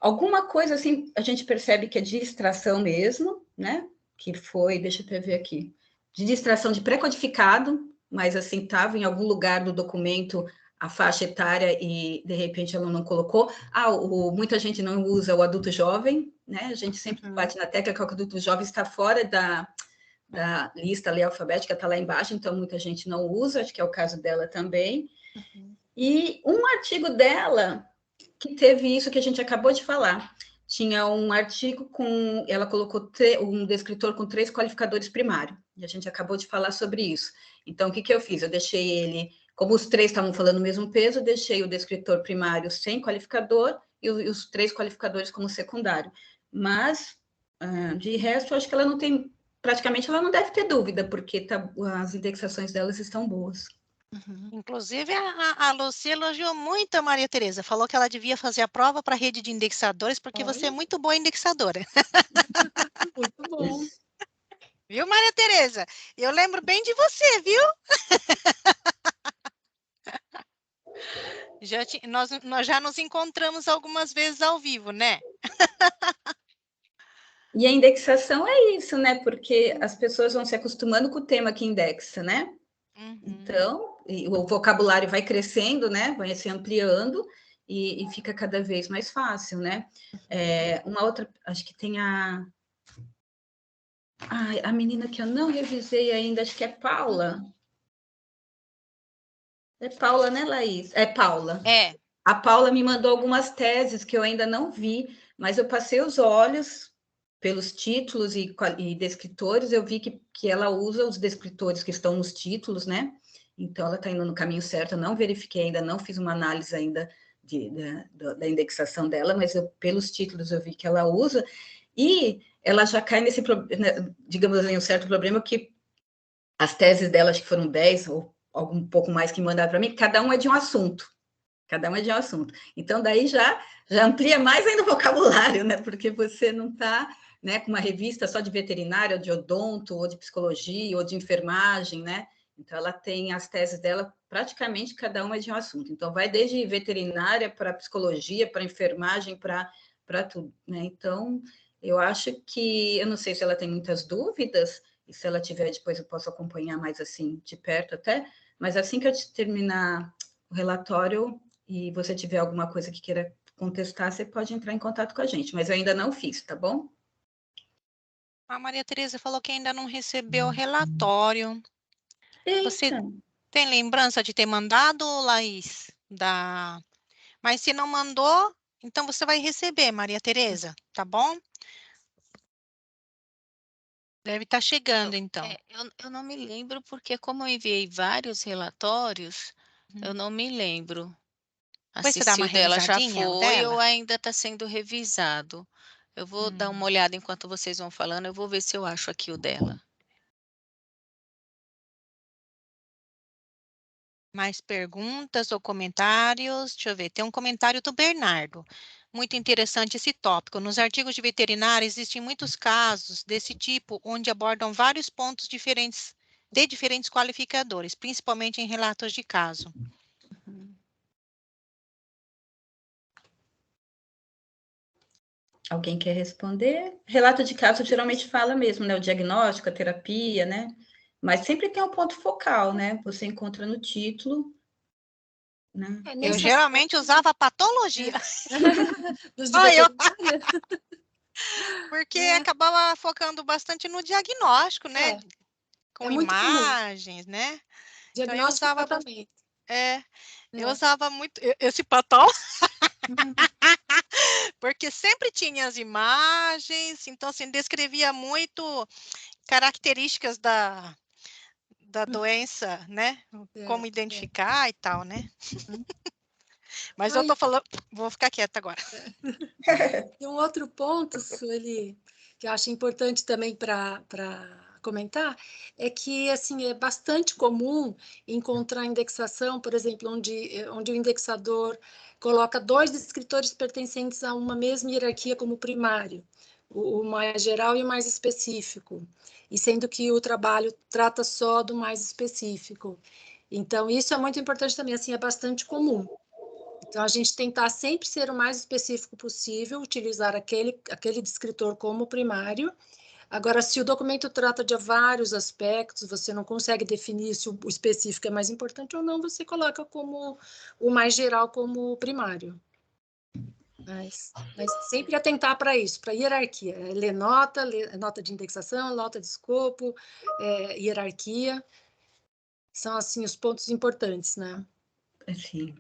Alguma coisa assim, a gente percebe que é de distração mesmo, né? Que foi, deixa eu até ver aqui, de distração de pré-codificado, mas assim, estava em algum lugar do documento a faixa etária e de repente ela não colocou. Muita gente não usa o adulto jovem, né? A gente sempre bate na tecla que o adulto jovem está fora da lista ali alfabética, está lá embaixo, então muita gente não usa, acho que é o caso dela também. E um artigo dela que teve isso que a gente acabou de falar. Tinha um artigo ela colocou um descritor com 3 qualificadores primários, e a gente acabou de falar sobre isso. Então, o que eu fiz? Eu deixei ele, como os 3 estavam falando o mesmo peso, eu deixei o descritor primário sem qualificador e os 3 qualificadores como secundário. Mas, de resto, eu acho que ela não tem, praticamente ela não deve ter dúvida, porque as indexações delas estão boas. Inclusive, a Lucia elogiou muito a Maria Tereza, falou que ela devia fazer a prova para a rede de indexadores, porque você é muito boa indexadora. Muito bom. Viu, Maria Tereza? Eu lembro bem de você, viu? Nós já nos encontramos algumas vezes ao vivo, né? E a indexação é isso, né? Porque as pessoas vão se acostumando com o tema que indexa, né? Então, o vocabulário vai crescendo, né? Vai se ampliando e fica cada vez mais fácil, né? Uma outra, acho que tem a menina que eu não revisei ainda, acho que é Paula. É Paula, né, Laís? É Paula. É. A Paula me mandou algumas teses que eu ainda não vi, mas eu passei os olhos pelos títulos e descritores, eu vi que ela usa os descritores que estão nos títulos, né? Então, ela está indo no caminho certo. Eu não verifiquei ainda, não fiz uma análise ainda da indexação dela, mas pelos títulos eu vi que ela usa, e ela já cai nesse, digamos assim, um certo problema que as teses dela, acho que foram 10 ou algum pouco mais que mandaram para mim, cada um é de um assunto. Cada um é de um assunto. Então, daí já amplia mais ainda o vocabulário, né? Porque você não está, né, com uma revista só de veterinária, ou de odonto, ou de psicologia, ou de enfermagem, né? Então, ela tem as teses dela, praticamente cada uma é de um assunto. Então, vai desde veterinária para psicologia, para enfermagem, para tudo, né? Então, eu acho que, eu não sei se ela tem muitas dúvidas, e se ela tiver, depois eu posso acompanhar mais assim, de perto até, mas assim que eu terminar o relatório, e você tiver alguma coisa que queira contestar, você pode entrar em contato com a gente, mas eu ainda não fiz, tá bom? A Maria Tereza falou que ainda não recebeu o relatório. Você tem lembrança de ter mandado, Laís? Mas se não mandou, então você vai receber, Maria Tereza, tá bom? Deve estar chegando, então. Eu não me lembro, porque como eu enviei vários relatórios, eu não me lembro. Depois você dá uma O dela já revisadinha foi dela? ou ainda está sendo revisado? Eu vou dar uma olhada enquanto vocês vão falando, eu vou ver se eu acho aqui o dela. Mais perguntas ou comentários? Deixa eu ver, tem um comentário do Bernardo. Muito interessante esse tópico. Nos artigos de veterinária existem muitos casos desse tipo, onde abordam vários pontos diferentes de diferentes qualificadores, principalmente em relatos de caso. Alguém quer responder? Relato de caso geralmente fala mesmo, né? O diagnóstico, a terapia, né? Mas sempre tem um ponto focal, né? Você encontra no título, né? Eu geralmente usava patologia. Dos Porque acabava focando bastante no diagnóstico, né? Com muito imagens, comum. né? Diagnóstico Então, e tratamento. eu usava muito esse patol, porque sempre tinha as imagens, então, assim, descrevia muito características da doença, né? Como identificar e tal, né? Mas eu tô falando, vou ficar quieta agora. E um outro ponto, Sueli, que eu acho importante também para comentar, é que assim é bastante comum encontrar indexação, por exemplo, onde o indexador coloca 2 descritores pertencentes a uma mesma hierarquia como primário, o mais geral e o mais específico, e sendo que o trabalho trata só do mais específico. Então, isso é muito importante também, assim, é bastante comum. Então, a gente tentar sempre ser o mais específico possível, utilizar aquele descritor como primário. Agora, se o documento trata de vários aspectos, você não consegue definir se o específico é mais importante ou não, você coloca como o mais geral como primário. Mas sempre atentar para isso, para hierarquia. Ler nota de indexação, nota de escopo, hierarquia. São, assim, os pontos importantes, né? Assim,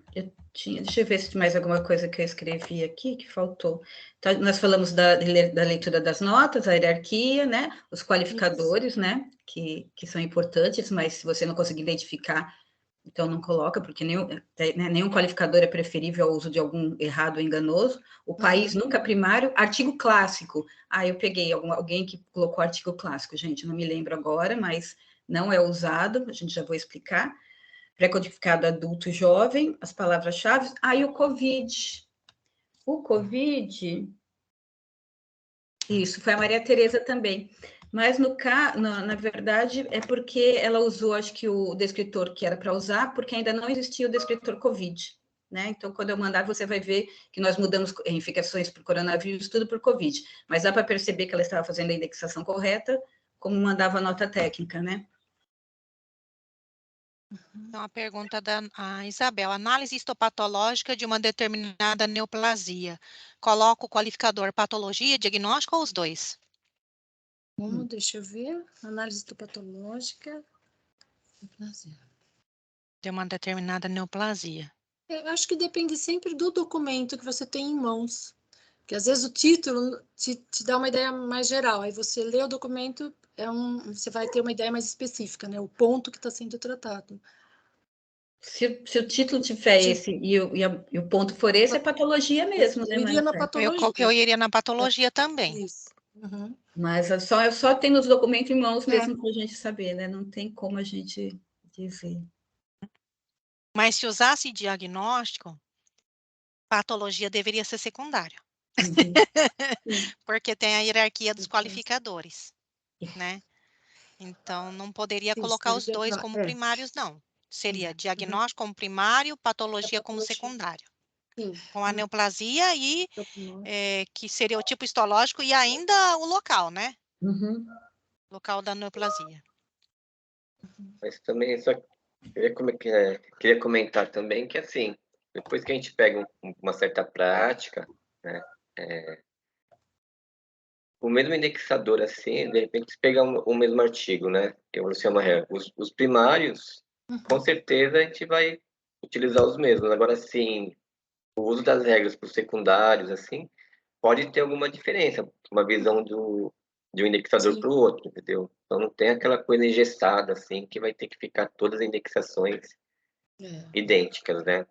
deixa eu ver se tem mais alguma coisa que eu escrevi aqui que faltou. Então, nós falamos da leitura das notas, a hierarquia, né? Os qualificadores, isso, né? Que são importantes, mas se você não conseguir identificar, então não coloca, porque nenhum qualificador é preferível ao uso de algum errado ou enganoso. O país nunca primário, artigo clássico. Eu peguei alguém que colocou artigo clássico, gente, não me lembro agora, mas não é usado, a gente já vou explicar. Pré-codificado adulto jovem, as palavras-chave. E o Covid. O Covid, isso, foi a Maria Tereza também. Mas, na verdade, é porque ela usou, acho que o descritor que era para usar, porque ainda não existia o descritor Covid. Né? Então, quando eu mandar, você vai ver que nós mudamos infecções por coronavírus, tudo por Covid. Mas dá para perceber que ela estava fazendo a indexação correta, como mandava a nota técnica, né? Então, a pergunta da Isabel. Análise histopatológica de uma determinada neoplasia. Coloca o qualificador patologia, diagnóstico ou os dois? Deixa eu ver. Análise histopatológica. Neoplasia. De uma determinada neoplasia. Eu acho que depende sempre do documento que você tem em mãos. Porque às vezes o título te dá uma ideia mais geral. Aí você lê o documento, você vai ter uma ideia mais específica, né? O ponto que está sendo tratado. Se o título tiver esse e o ponto for esse, é patologia mesmo, né? Eu iria na patologia. Eu iria na patologia também. Isso. Uhum. Mas só tem nos documentos em mãos mesmo para a gente saber, né? Não tem como a gente dizer. Mas se usasse diagnóstico, patologia deveria ser secundário. Porque tem a hierarquia dos qualificadores, né? Então, não poderia colocar os dois como primários, não. Seria diagnóstico como primário, patologia como secundário. Com a neoplasia e que seria o tipo histológico e ainda o local, né? Local da neoplasia. Mas também só queria comentar também que, assim, depois que a gente pega uma certa prática, né? O mesmo indexador, assim, de repente, se pegar o mesmo artigo, né? Que eu chamo os primários, com certeza a gente vai utilizar os mesmos. Agora, assim, o uso das regras para os secundários, assim, pode ter alguma diferença, uma visão de um indexador para o outro, entendeu? Então, não tem aquela coisa engessada, assim, que vai ter que ficar todas as indexações idênticas, né?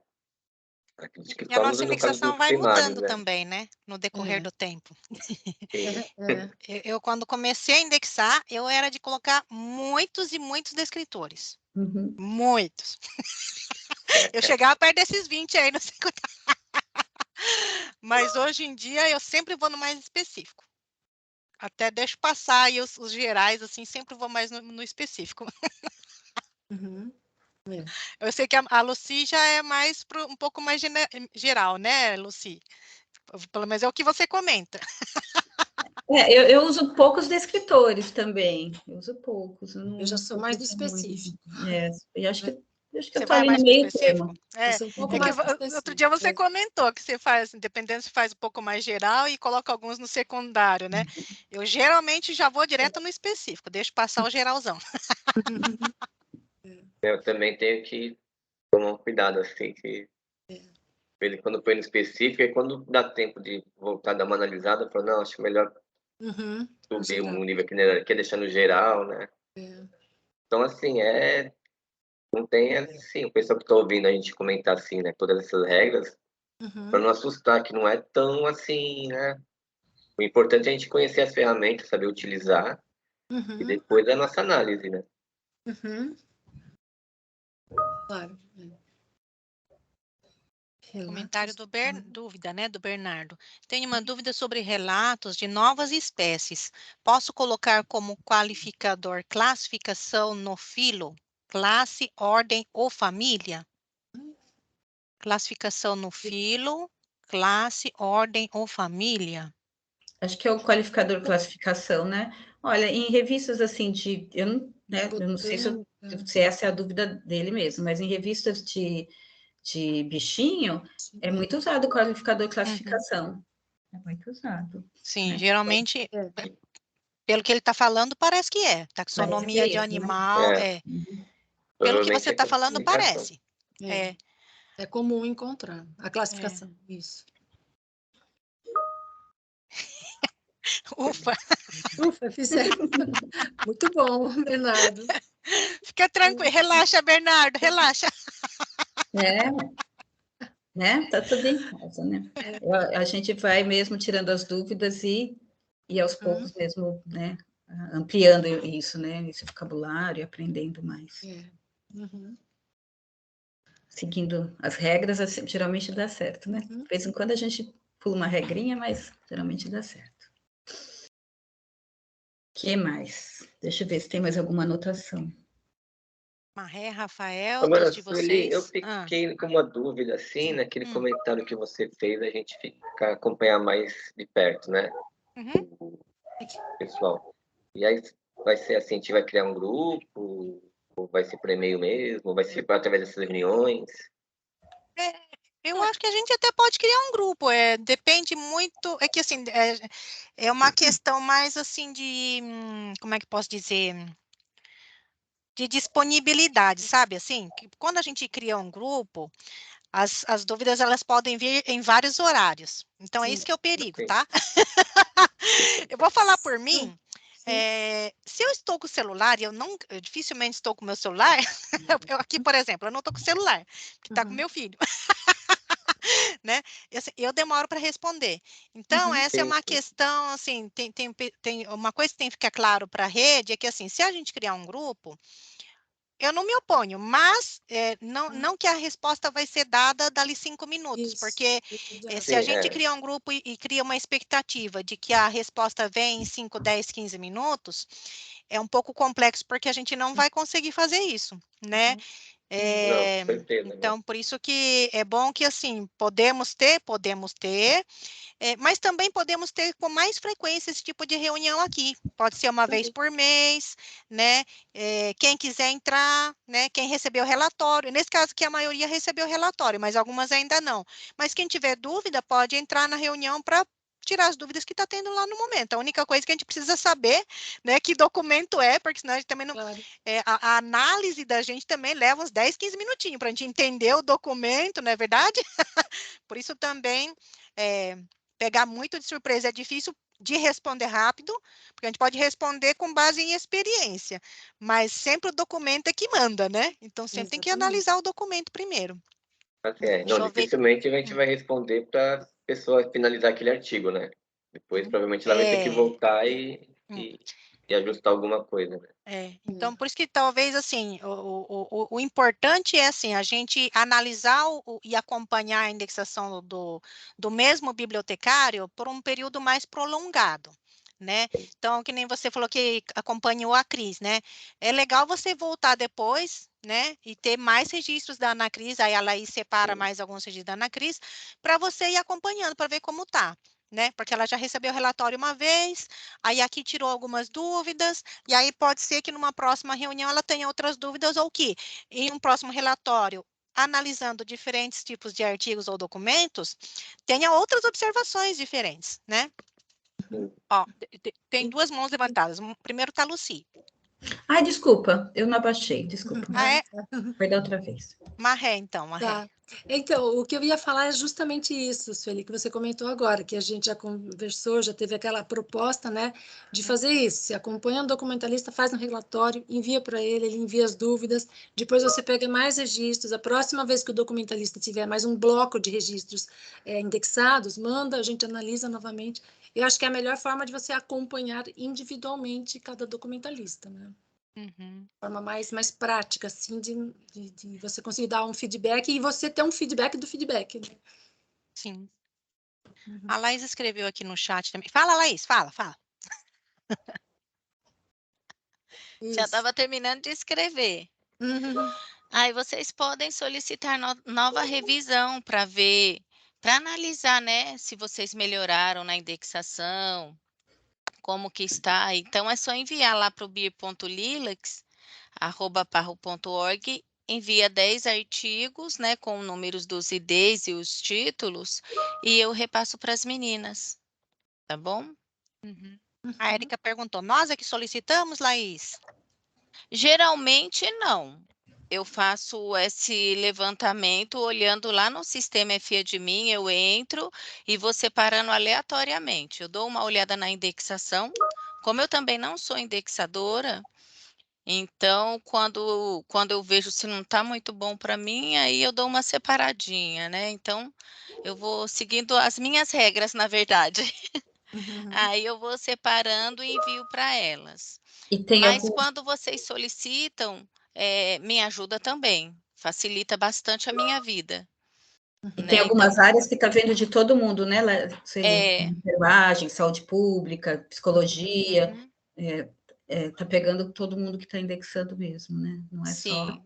Acredito que E a só nossa no caso indexação dos vai primários, mudando né? também, né? No decorrer do tempo. Eu, quando comecei a indexar, eu era de colocar muitos e muitos descritores. Muitos. Eu chegava perto desses 20 aí, não sei quanto. Mas hoje em dia eu sempre vou no mais específico. até deixo passar aí os gerais, assim, sempre vou mais no específico. Uhum. É. Eu sei que a Lucy já é mais um pouco mais geral, né, Lucy? Pelo menos é o que você comenta. Eu uso poucos descritores também. Eu uso poucos. Eu já sou mais do específico. Eu acho que eu Você estou vai ali no mais para o meio específico? termo. Eu sou um pouco É que mais do específico. outro dia você comentou que você faz, dependendo se faz um pouco mais geral e coloca alguns no secundário, né? Eu geralmente já vou direto no específico, deixo passar o geralzão. Eu também tenho que tomar um cuidado, assim, que quando foi no específico, e quando dá tempo de voltar, dar uma analisada, eu falo, não, acho melhor Uhum. subir Geral. um nível aqui deixar no geral, né? É. Então, assim, não tem, assim, o pessoal que está ouvindo a gente comentar, assim, né, todas essas regras, para Uhum. não assustar, que não é tão, assim, né? O importante é a gente conhecer as ferramentas, saber utilizar, e Uhum. depois a nossa análise, né? Uhum. Claro. Comentário Relatos. dúvida, né, do Bernardo. Tenho uma dúvida sobre relatos de novas espécies. Posso colocar como qualificador classificação no filo, classe, ordem ou família? Classificação no filo, classe, ordem ou família? Acho que é o qualificador classificação, né? Olha, em revistas assim eu não sei se essa é a dúvida dele mesmo, mas em revistas de bichinho é muito usado o qualificador classificação. É muito usado. Sim, né? geralmente, pelo que ele está falando, parece que é. Parece que Taxonomia é de isso, né? animal, Pelo que Provavelmente você é está falando, classificação. parece. É. É comum encontrar a classificação, isso. Ufa, Ufa, fizeram. Muito bom, Bernardo. fica tranquilo. Relaxa, Bernardo, relaxa. Né? Tá tudo em casa, né? A gente vai mesmo tirando as dúvidas e aos poucos mesmo, né? Ampliando isso, né? Esse vocabulário, aprendendo mais. Uhum. Seguindo as regras, assim, geralmente dá certo, né? De vez em quando a gente pula uma regrinha, mas geralmente dá certo. Que mais? Deixa eu ver se tem mais alguma anotação. Marré, Rafael, Agora, dos de Sueli, eu vocês. fiquei com uma dúvida, assim, naquele comentário que você fez, a gente acompanhar mais de perto, né? Uhum. O pessoal. E aí vai ser assim, a gente vai criar um grupo, ou vai ser por e-mail mesmo, ou vai ser através dessas reuniões? Eu acho que a gente até pode criar um grupo, depende muito, é que assim, é uma questão mais assim de, como é que posso dizer, de disponibilidade, sabe, assim, que quando a gente cria um grupo, as dúvidas, elas podem vir em vários horários, então é isso que é o perigo, Sim. tá? Eu vou falar por mim, se eu estou com o celular, e eu dificilmente estou com o meu celular, aqui, por exemplo, eu não estou com o celular, que está com meu filho. Né? Eu demoro para responder. Então, essa é uma questão, assim, tem uma coisa que tem que ficar claro para a rede, é que, assim, se a gente criar um grupo, eu não me oponho, mas não que a resposta vai ser dada dali 5 minutos, porque se a gente cria um grupo e cria uma expectativa de que a resposta vem em 5, 10, 15 minutos, é um pouco complexo, porque a gente não vai conseguir fazer isso, né? Não, certeza, Então, por isso que é bom que, assim, podemos ter, mas também podemos ter com mais frequência esse tipo de reunião aqui. Pode ser uma vez por mês, né? Quem quiser entrar, né? Quem recebeu o relatório. Nesse caso aqui, a maioria recebeu o relatório, mas algumas ainda não. Mas quem tiver dúvida, pode entrar na reunião para tirar as dúvidas que está tendo lá no momento. A única coisa que a gente precisa saber, né, que documento porque senão a gente também não... a análise da gente também leva uns 10, 15 minutinhos para a gente entender o documento, não é verdade? Por isso também... pegar muito de surpresa é difícil de responder rápido, porque a gente pode responder com base em experiência, mas sempre o documento é que manda, né? Então, sempre tem que analisar o documento primeiro. Não, dificilmente a gente vai responder para a pessoa finalizar aquele artigo, né? Depois, provavelmente, ela vai ter que voltar e ajustar alguma coisa, né? Então, por isso que talvez, assim, o importante é, assim, a gente analisar e acompanhar a indexação do mesmo bibliotecário por um período mais prolongado, né? Então, que nem você falou que acompanhou a Cris, né? É legal você voltar depois, né? E ter mais registros da Ana Cris, aí a Laís separa mais alguns registros da Ana Cris, para você ir acompanhando, para ver como tá, né? Porque ela já recebeu o relatório uma vez, aí aqui tirou algumas dúvidas, e aí pode ser que numa próxima reunião ela tenha outras dúvidas, ou que em um próximo relatório, analisando diferentes tipos de artigos ou documentos, tenha outras observações diferentes, né? Ó, tem duas mãos levantadas. Primeiro está a Lucy. Ai, desculpa, eu não abaixei, desculpa. Ah, é? Foi da outra vez. Marré, então, Marré. Tá. Então, o que eu ia falar é justamente isso, Sueli, que você comentou agora, que a gente já conversou, já teve aquela proposta, né, de fazer isso. Você acompanha o documentalista, faz um relatório, envia para ele envia as dúvidas, depois você pega mais registros. A próxima vez que o documentalista tiver mais um bloco de registros indexados, manda, a gente analisa novamente. Eu acho que é a melhor forma de você acompanhar individualmente cada documentalista, né? Uhum. Forma mais prática, assim, de você conseguir dar um feedback e você ter um feedback do feedback. Né? Sim. A Laís escreveu aqui no chat também. Fala, Laís, fala. Já Isso. estava terminando de escrever. Uhum. Aí vocês podem solicitar nova revisão para ver, para analisar, né, se vocês melhoraram na indexação, como que está. Então, é só enviar lá para o bir.lilacs@parro.org, envia 10 artigos, né, com números dos IDs e os títulos, e eu repasso para as meninas, tá bom? Uhum. A Érica perguntou, nós é que solicitamos, Laís? Geralmente, não. Eu faço esse levantamento olhando lá no sistema FIA de mim, eu entro e vou separando aleatoriamente. Eu dou uma olhada na indexação, como eu também não sou indexadora, então quando eu vejo se não está muito bom para mim, aí eu dou uma separadinha, né? Então, eu vou seguindo as minhas regras, na verdade. Uhum. Aí eu vou separando e envio para elas. E tem Mas algum... quando vocês solicitam, me ajuda também, facilita bastante a minha vida. E tem Né? algumas Então, áreas que está vendo de todo mundo, né, Sueli? é, Enfermagem, saúde pública, psicologia, uhum, tá pegando todo mundo que está indexando mesmo, né? Não é só sim,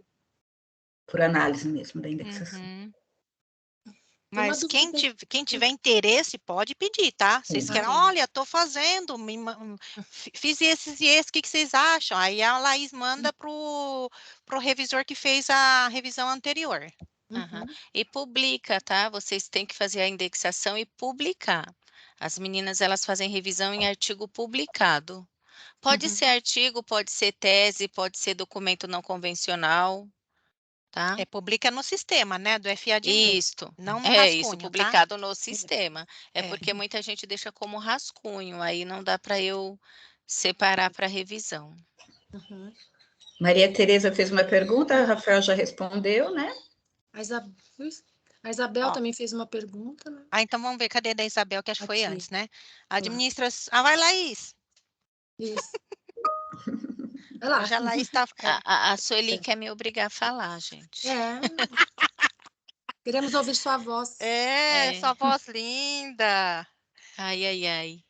por análise mesmo da indexação. Uhum. Tem uma Mas dúvida quem tiver interesse pode pedir, tá? Vocês Sim. querem, sim. olha, estou fazendo, fiz esses e esses, o que vocês acham? Aí a Laís manda pro revisor que fez a revisão anterior. Aham. Uhum. E publica, tá? Vocês têm que fazer a indexação e publicar. As meninas, elas fazem revisão em artigo publicado. Pode Uhum. ser artigo, pode ser tese, pode ser documento não convencional, tá? Publica no sistema, né, do FIA-admin, Isto, não no é isso, rascunho, tá? publicado no sistema. É É. porque muita gente deixa como rascunho, aí não dá para eu separar para revisão. Uhum. Maria Tereza fez uma pergunta, a Rafael já respondeu, né? A Isabel Ó. também fez uma pergunta, né? Então vamos ver, cadê a da Isabel, que acho que foi Aqui. antes, né? Administração. Vai, Laís. Isso. Olha lá. Hoje a Laís está. A Sueli quer me obrigar a falar, gente. Queremos ouvir sua voz. Sua voz linda. Ai, ai, ai.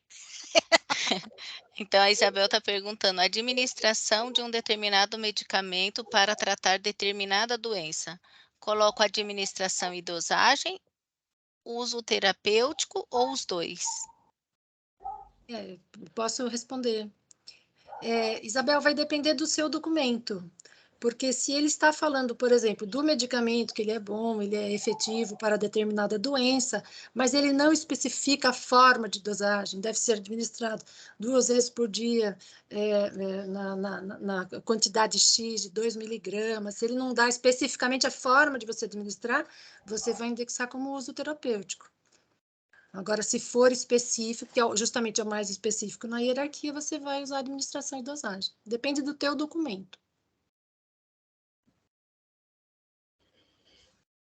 Então, a Isabel está perguntando: administração de um determinado medicamento para tratar determinada doença. Coloco administração e dosagem, uso terapêutico ou os dois? Posso responder. Isabel, vai depender do seu documento. Porque se ele está falando, por exemplo, do medicamento, que ele é bom, ele é efetivo para determinada doença, mas ele não especifica a forma de dosagem, deve ser administrado 2 vezes por dia, na quantidade X de 2 miligramas, se ele não dá especificamente a forma de você administrar, você vai indexar como uso terapêutico. Agora, se for específico, que justamente é o mais específico na hierarquia, você vai usar administração e dosagem. Depende do teu documento.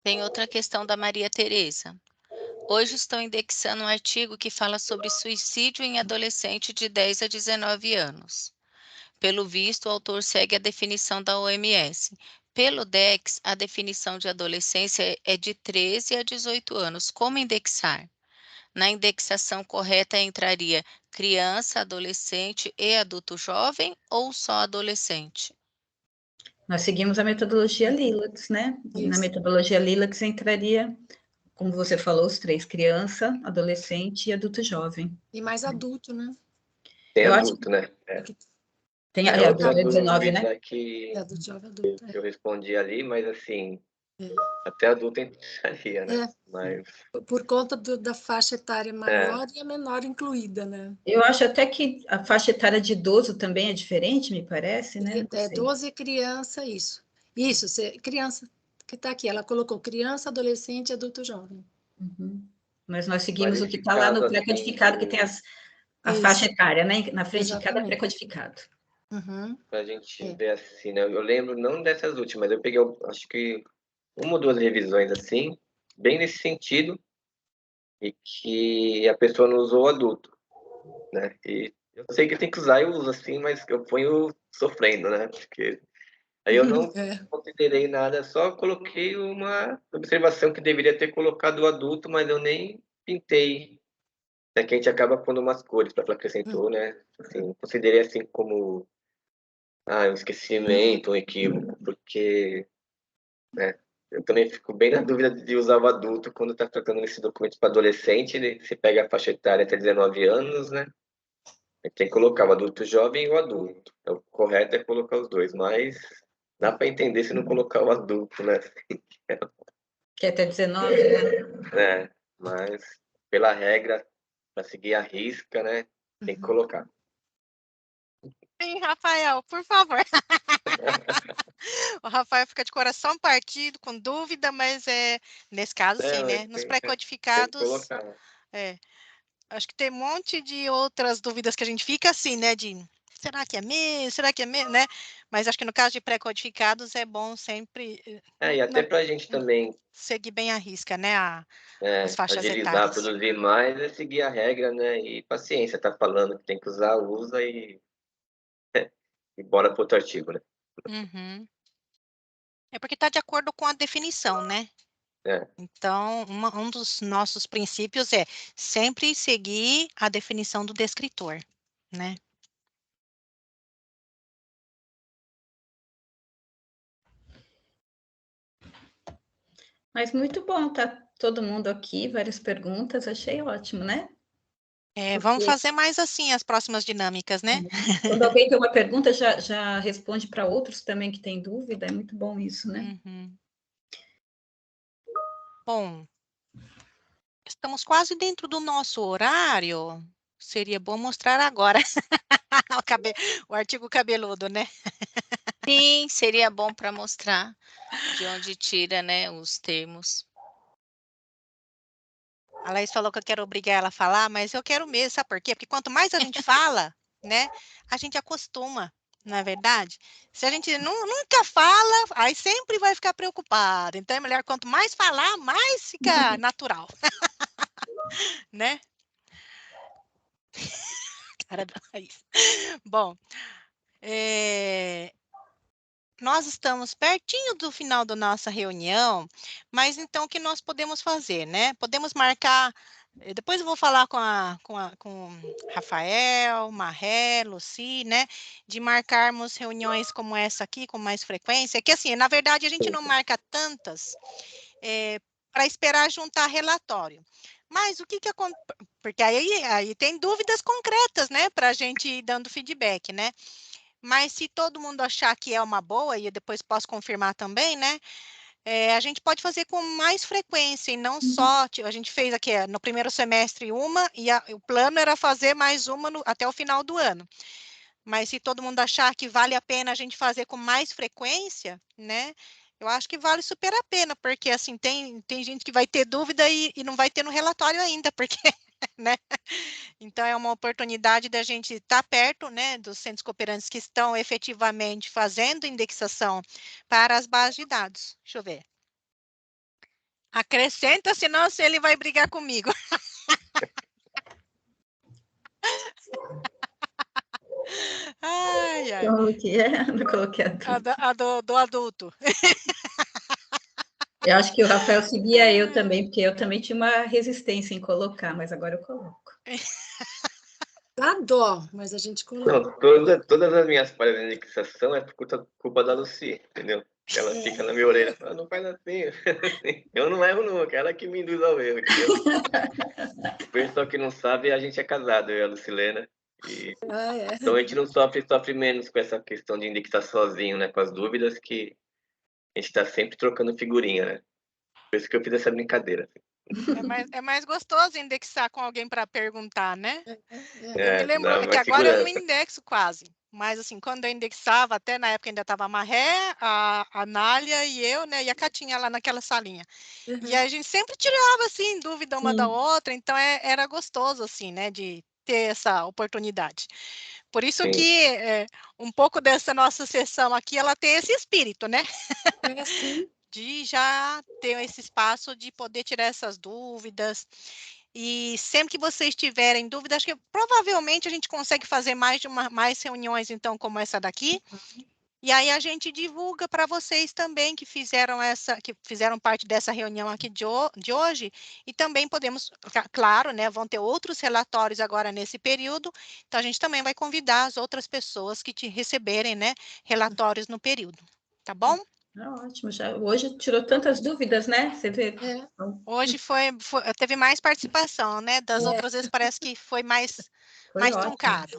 Tem outra questão da Maria Tereza. Hoje estou indexando um artigo que fala sobre suicídio em adolescente de 10 a 19 anos. Pelo visto, o autor segue a definição da OMS. Pelo DEX, a definição de adolescência é de 13 a 18 anos. Como indexar? Na indexação correta entraria criança, adolescente e adulto jovem ou só adolescente? Nós seguimos a metodologia Lilacs, né? E na Isso. metodologia Lilacs entraria, como você falou, os três: criança, adolescente e adulto jovem. E mais adulto, né? Tem Eu acho adulto, né? É. Tem É a outra 19, né? dúvida que Adulto, jovem, adulto. eu respondi ali, mas assim, É. até adulto entraria, né? É. Mas Por conta da faixa etária maior e a menor incluída, né? Eu acho até que a faixa etária de idoso também é diferente, me parece, né? Não É sei. 12 criança, isso. Isso, criança, que está aqui, ela colocou criança, adolescente e adulto jovem. Uhum. Mas nós mas seguimos o que nesse está lá caso, no assim, pré-codificado, que tem a Isso, faixa etária, né? Na frente de cada exatamente. pré-codificado. Uhum. pra gente É. ver assim, né? Eu lembro não dessas últimas, eu peguei, acho que uma ou duas revisões assim, bem nesse sentido, e que a pessoa não usou o adulto, né? E eu sei que tem que usar, eu uso assim, mas eu ponho sofrendo, né? Porque aí eu não É. considerei nada, só coloquei uma observação que deveria ter colocado o adulto, mas eu nem pintei. É que a gente acaba pondo umas cores para ela acrescentou, né? Assim, considerei assim como um esquecimento, um equívoco, porque, né, eu também fico bem na dúvida de usar o adulto quando está tratando esse documento para adolescente, né? Você pega a faixa etária até 19 anos, né? Tem que colocar o adulto jovem e o adulto. Então, o correto é colocar os dois, mas dá para entender se não colocar o adulto, né? Que é até 19, né? É, mas pela regra, para seguir a risca, né? Tem que colocar. Sim, Rafael, por favor. O Rafael fica de coração partido, com dúvida, mas nesse caso, sim, né? Nos Tem que pré-codificados, colocar. acho que tem um monte de outras dúvidas que a gente fica assim, né? De será que é mesmo? Será que é mesmo, né? Mas acho que no caso de pré-codificados é bom sempre E até para a gente também seguir bem a risca, né? As faixas agilizar, etárias. produzir mais, é seguir a regra, né? E paciência, tá falando que tem que usar, usa e bora pro outro artigo, né? Uhum. É porque está de acordo com a definição, né? É. Então, um dos nossos princípios é sempre seguir a definição do descritor, né? Mas muito bom, tá todo mundo aqui, várias perguntas, achei ótimo, né? Vamos Porque fazer mais assim as próximas dinâmicas, né? quando alguém tem uma pergunta, já responde para outros também que têm dúvida, é muito bom isso, né? Uhum. Bom, estamos quase dentro do nosso horário. Seria bom mostrar agora o artigo cabeludo, né? Sim, seria bom para mostrar de onde tira, né, os termos. A Laís falou que eu quero obrigar ela a falar, mas eu quero mesmo, sabe por quê? Porque quanto mais a gente fala, né, a gente acostuma, não é verdade? Se a gente nunca fala, aí sempre vai ficar preocupado. Então é melhor quanto mais falar, mais fica natural, né? Cara da Laís. Bom, nós estamos pertinho do final da nossa reunião, mas então o que nós podemos fazer, né? Podemos marcar. Depois eu vou falar com Rafael, Marré, Luci, né? De marcarmos reuniões como essa aqui com mais frequência. Que assim, na verdade, a gente não marca tantas para esperar juntar relatório. Mas o que acontece? Porque aí tem dúvidas concretas, né? Para a gente ir dando feedback, né? Mas se todo mundo achar que é uma boa, e eu depois posso confirmar também, né? A gente pode fazer com mais frequência e não só. A gente fez aqui no primeiro semestre uma, e o plano era fazer mais uma até o final do ano. Mas se todo mundo achar que vale a pena a gente fazer com mais frequência, né? Eu acho que vale super a pena, porque assim, tem gente que vai ter dúvida e não vai ter no relatório ainda, porque, né? Então, é uma oportunidade da gente estar perto, né, dos centros cooperantes que estão efetivamente fazendo indexação para as bases de dados. Deixa eu ver. Acrescenta, senão ele vai brigar comigo. Ai, ai. Como que é? Não coloquei a Do adulto. Eu acho que o Rafael seguia eu também, porque eu também tinha uma resistência em colocar, mas agora eu coloco. Dá dó, mas a gente coloca. Não, todas as minhas falhas de indexação é por culpa da Lucy, entendeu? Ela fica na minha orelha e fala, não faz assim. Eu não erro nunca, ela que me induz ao erro, entendeu? O pessoal que não sabe, a gente é casado, eu e a Lucilena. Então a gente não sofre menos com essa questão de indexar sozinho, né? Com as dúvidas, que a gente está sempre trocando figurinha, né? Por isso que eu fiz essa brincadeira. É mais gostoso indexar com alguém para perguntar, né? Eu me lembro dá que mais agora eu não segurança. indexo quase, mas assim, quando eu indexava, até na época ainda estava a Marré, a Nália e eu, né? E a Catinha lá naquela salinha. E a gente sempre tirava, assim, dúvida uma da outra, então era gostoso, assim, né? De ter essa oportunidade. Por isso Sim. que um pouco dessa nossa sessão aqui, ela tem esse espírito, né? Assim. De já ter esse espaço de poder tirar essas dúvidas. E sempre que vocês tiverem dúvidas, acho que provavelmente a gente consegue fazer mais reuniões, então, como essa daqui. E aí a gente divulga para vocês também que fizeram parte dessa reunião aqui de hoje, e também podemos, claro, né, vão ter outros relatórios agora nesse período, então a gente também vai convidar as outras pessoas que te receberem, né, relatórios no período, tá bom? Ótimo, hoje tirou tantas dúvidas, né? Você vê. Hoje teve mais participação, né? Das outras vezes parece que foi mais truncado.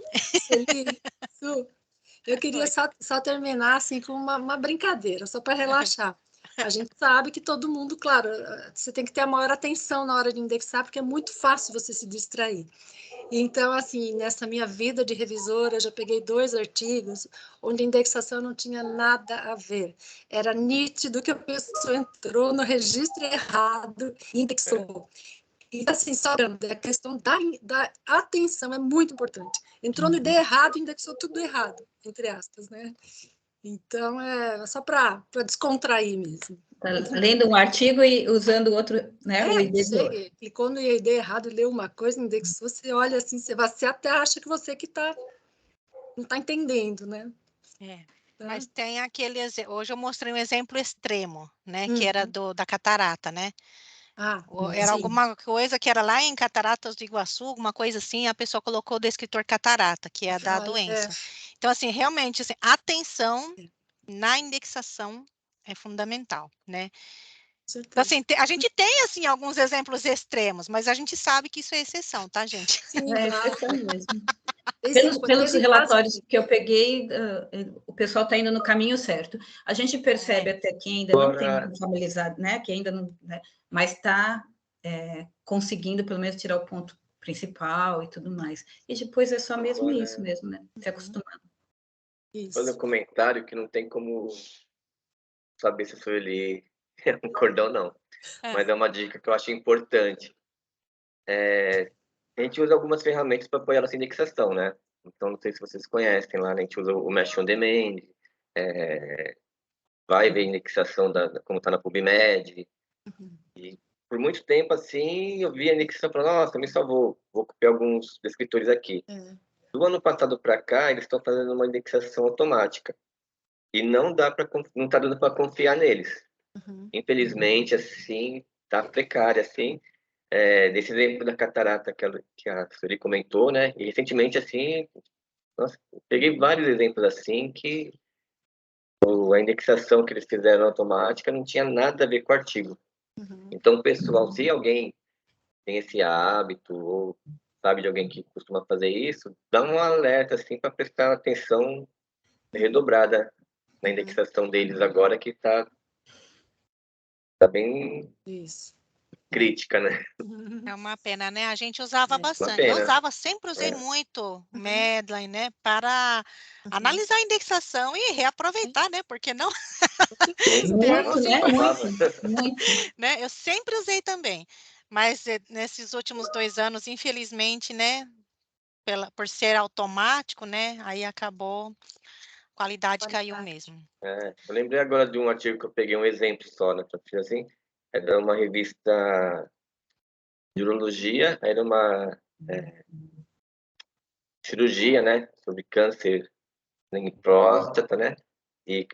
Eu queria só terminar assim com uma brincadeira, só para relaxar. A gente sabe que todo mundo, claro, você tem que ter a maior atenção na hora de indexar, porque é muito fácil você se distrair. Então, assim, nessa minha vida de revisora, já peguei 2 artigos onde a indexação não tinha nada a ver. Era nítido que a pessoa entrou no registro errado e indexou. E assim, só a questão da atenção é muito importante. Entrou no ID errado, indexou tudo errado, entre aspas, né? Então, é só para descontrair mesmo. Tá lendo um artigo e usando o outro, né? O ID do outro. Clicou no ID errado, leu uma coisa, indexou, você olha assim, você até acha que você que não está entendendo, né? Mas tem hoje eu mostrei um exemplo extremo, né? Que era da catarata, né? Era alguma coisa que era lá em Cataratas do Iguaçu, alguma coisa assim, a pessoa colocou o descritor catarata, que é da doença. Então, assim, realmente, assim, atenção na indexação é fundamental, né? Então, assim, a gente tem, assim, alguns exemplos extremos, mas a gente sabe que isso é exceção, tá, gente? Sim, é exceção mesmo. Pelos relatórios que eu peguei, o pessoal está indo no caminho certo. A gente percebe até que ainda não tem familiarizado, né? Que ainda não, né, mas está conseguindo pelo menos tirar o ponto principal e tudo mais. E depois é só mesmo isso mesmo, né? Se acostumando. Fazer um comentário que não tem como saber se foi ele um cordão, não. Mas é uma dica que eu acho importante. A gente usa algumas ferramentas para apoiar nossa indexação, né? Então, não sei se vocês conhecem lá, né? A gente usa o Mesh on Demand, vai ver a indexação como está na PubMed. E por muito tempo, assim, eu vi a indexação e falei, nossa, me salvou, vou copiar alguns descritores aqui. Do ano passado para cá, eles estão fazendo uma indexação automática. E não está dando para confiar neles. Infelizmente, assim, tá precário, assim. Desse exemplo da catarata que a Suri comentou, né? E recentemente, assim, nossa, peguei vários exemplos assim que a indexação que eles fizeram automática não tinha nada a ver com o artigo. Então, pessoal, se alguém tem esse hábito ou sabe de alguém que costuma fazer isso, dá um alerta assim para prestar atenção redobrada na indexação deles agora, que tá bem crítica, né? É uma pena, né? A gente usava bastante. Eu sempre usei muito Medline, né? Para analisar a indexação e reaproveitar, né? Porque não? Muito. Né? Eu sempre usei também. Mas nesses últimos 2 anos, infelizmente, né? Por ser automático, né? Aí acabou, a qualidade caiu mesmo. Eu lembrei agora de um artigo que eu peguei um exemplo só, né? Assim, é de uma revista de urologia, era uma cirurgia, né? Sobre câncer em próstata, né? E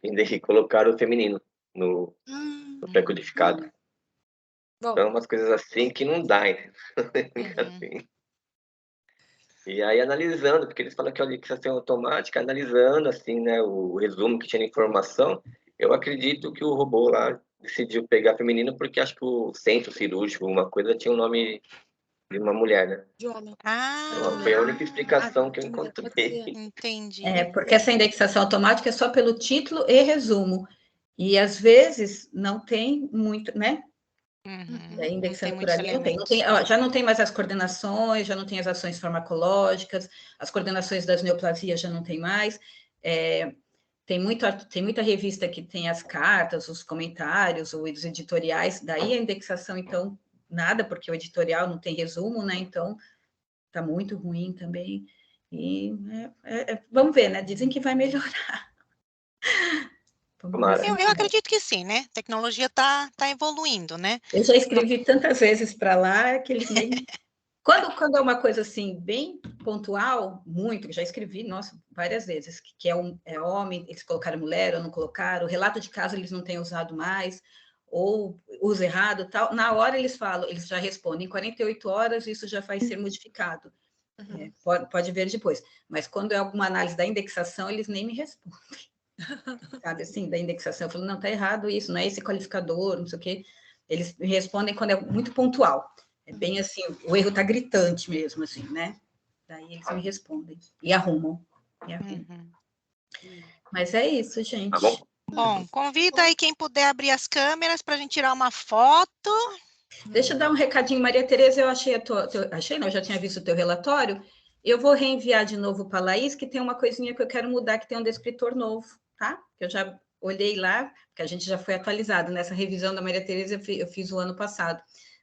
colocaram o feminino no no pré-codificado. Bom, Então, umas coisas assim que não dá, né? Uhum. Assim. E aí, analisando, porque eles falam que a indexação automática, analisando, assim, né, o resumo que tinha de informação, eu acredito que o robô lá decidiu pegar feminino porque acho que o centro cirúrgico, uma coisa, tinha o nome de uma mulher, né? de homem. Então, foi a única explicação que eu de mulher, pode encontrei. ser. Entendi. Porque essa indexação automática é só pelo título e resumo. E às vezes não tem muito, né? Uhum. Daí, Não tem indexando por muitos ali, não tem. elementos. Ó, já não tem mais as coordenações, já não tem as ações farmacológicas, as coordenações das neoplasias já não tem mais. Tem muita revista que tem as cartas, os comentários, os editoriais, daí a indexação, então, nada, porque o editorial não tem resumo, né? Então, tá muito ruim também. E vamos ver, né? Dizem que vai melhorar. Vamos ver Tomara. se Eu melhora. acredito que sim, né? A tecnologia tá evoluindo, né? Eu já escrevi tantas vezes para lá que eles nem. Quando é uma coisa assim, bem pontual, muito, já escrevi, nossa, várias vezes, que é homem, eles colocaram mulher ou não colocaram, o relato de caso eles não têm usado mais, ou usa errado, tal. Na hora eles falam, eles já respondem, em 48 horas isso já vai ser modificado. Uhum. Pode ver depois. Mas quando é alguma análise da indexação, eles nem me respondem. Sabe assim, da indexação, eu falo, não, tá errado isso, não é esse qualificador, não sei o quê. Eles me respondem quando é muito pontual. É bem assim, o erro tá gritante mesmo, assim, né? Daí eles me respondem e arrumam. Uhum. Mas é isso, Tá gente. bom? Bom, convida aí quem puder abrir as câmeras para a gente tirar uma foto. Deixa eu dar um recadinho, Maria Tereza, eu achei achei não, eu já tinha visto o teu relatório. Eu vou reenviar de novo para a Laís, que tem uma coisinha que eu quero mudar, que tem um descritor novo, tá? Que eu já olhei lá, que a gente já foi atualizado nessa revisão da Maria Tereza, eu fiz o ano passado.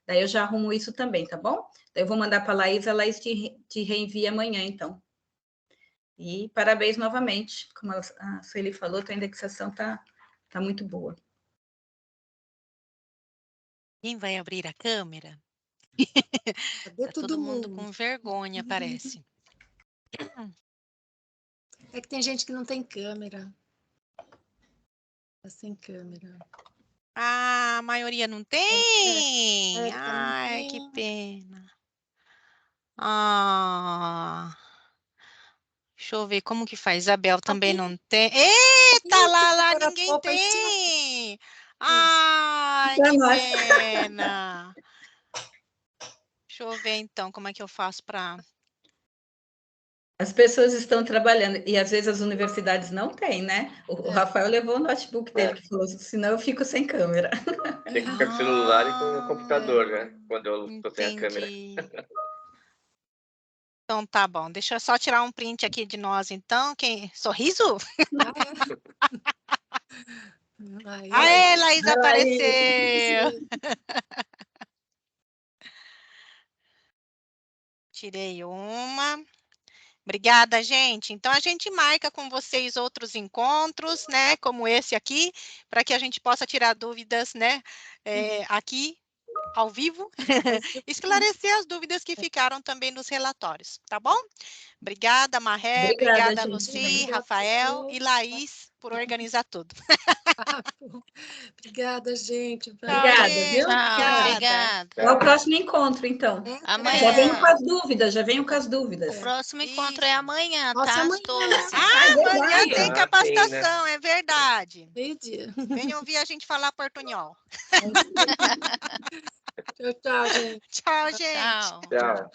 Daí eu já arrumo isso também, tá bom? Daí eu vou mandar para a Laís te reenvia amanhã, então. E parabéns novamente, como a Sueli falou, tua indexação tá muito boa. Quem vai abrir a câmera? Cadê Tá todo todo mundo mundo? com vergonha, parece. É que tem gente que não tem câmera. Tá sem câmera. Ah, a maioria não tem? Érica não Ai, que tem. pena. Ah, deixa eu ver como que faz. Isabel também não tem. Eita, lá, Agora ninguém topa em cima. tem. Ai, Pra que nós. pena. Deixa eu ver então como é que eu faço para. As pessoas estão trabalhando, e às vezes as universidades não têm, né? O Rafael levou o notebook dele, que falou, senão eu fico sem câmera. Tem que ficar com o celular e com o computador, né? Quando eu tô sem a câmera. Entendi. Então tá bom, deixa eu só tirar um print aqui de nós então. Sorriso? Aê, Laís apareceu! Tirei uma. Obrigada, gente. Então a gente marca com vocês outros encontros, né, como esse aqui, para que a gente possa tirar dúvidas, né, aqui ao vivo, esclarecer as dúvidas que ficaram também nos relatórios, tá bom? Obrigada, Marré, obrigada, gente. Luci, Rafael e Laís por organizar tudo. Obrigada, gente. Obrigada, Tchau, viu? Tchau, obrigada. Até o próximo encontro, então. Amanhã. Já venho com as dúvidas, já venho com as dúvidas. O próximo encontro Isso. é amanhã, Nossa, tá? amanhã. Às 12. Amanhã verdade. tem Ah, capacitação, tem, né? é verdade. Meio-dia. Venham ouvir a gente falar portunhol. Tchau, tchau, gente. Tchau, gente. Tchau. Tchau.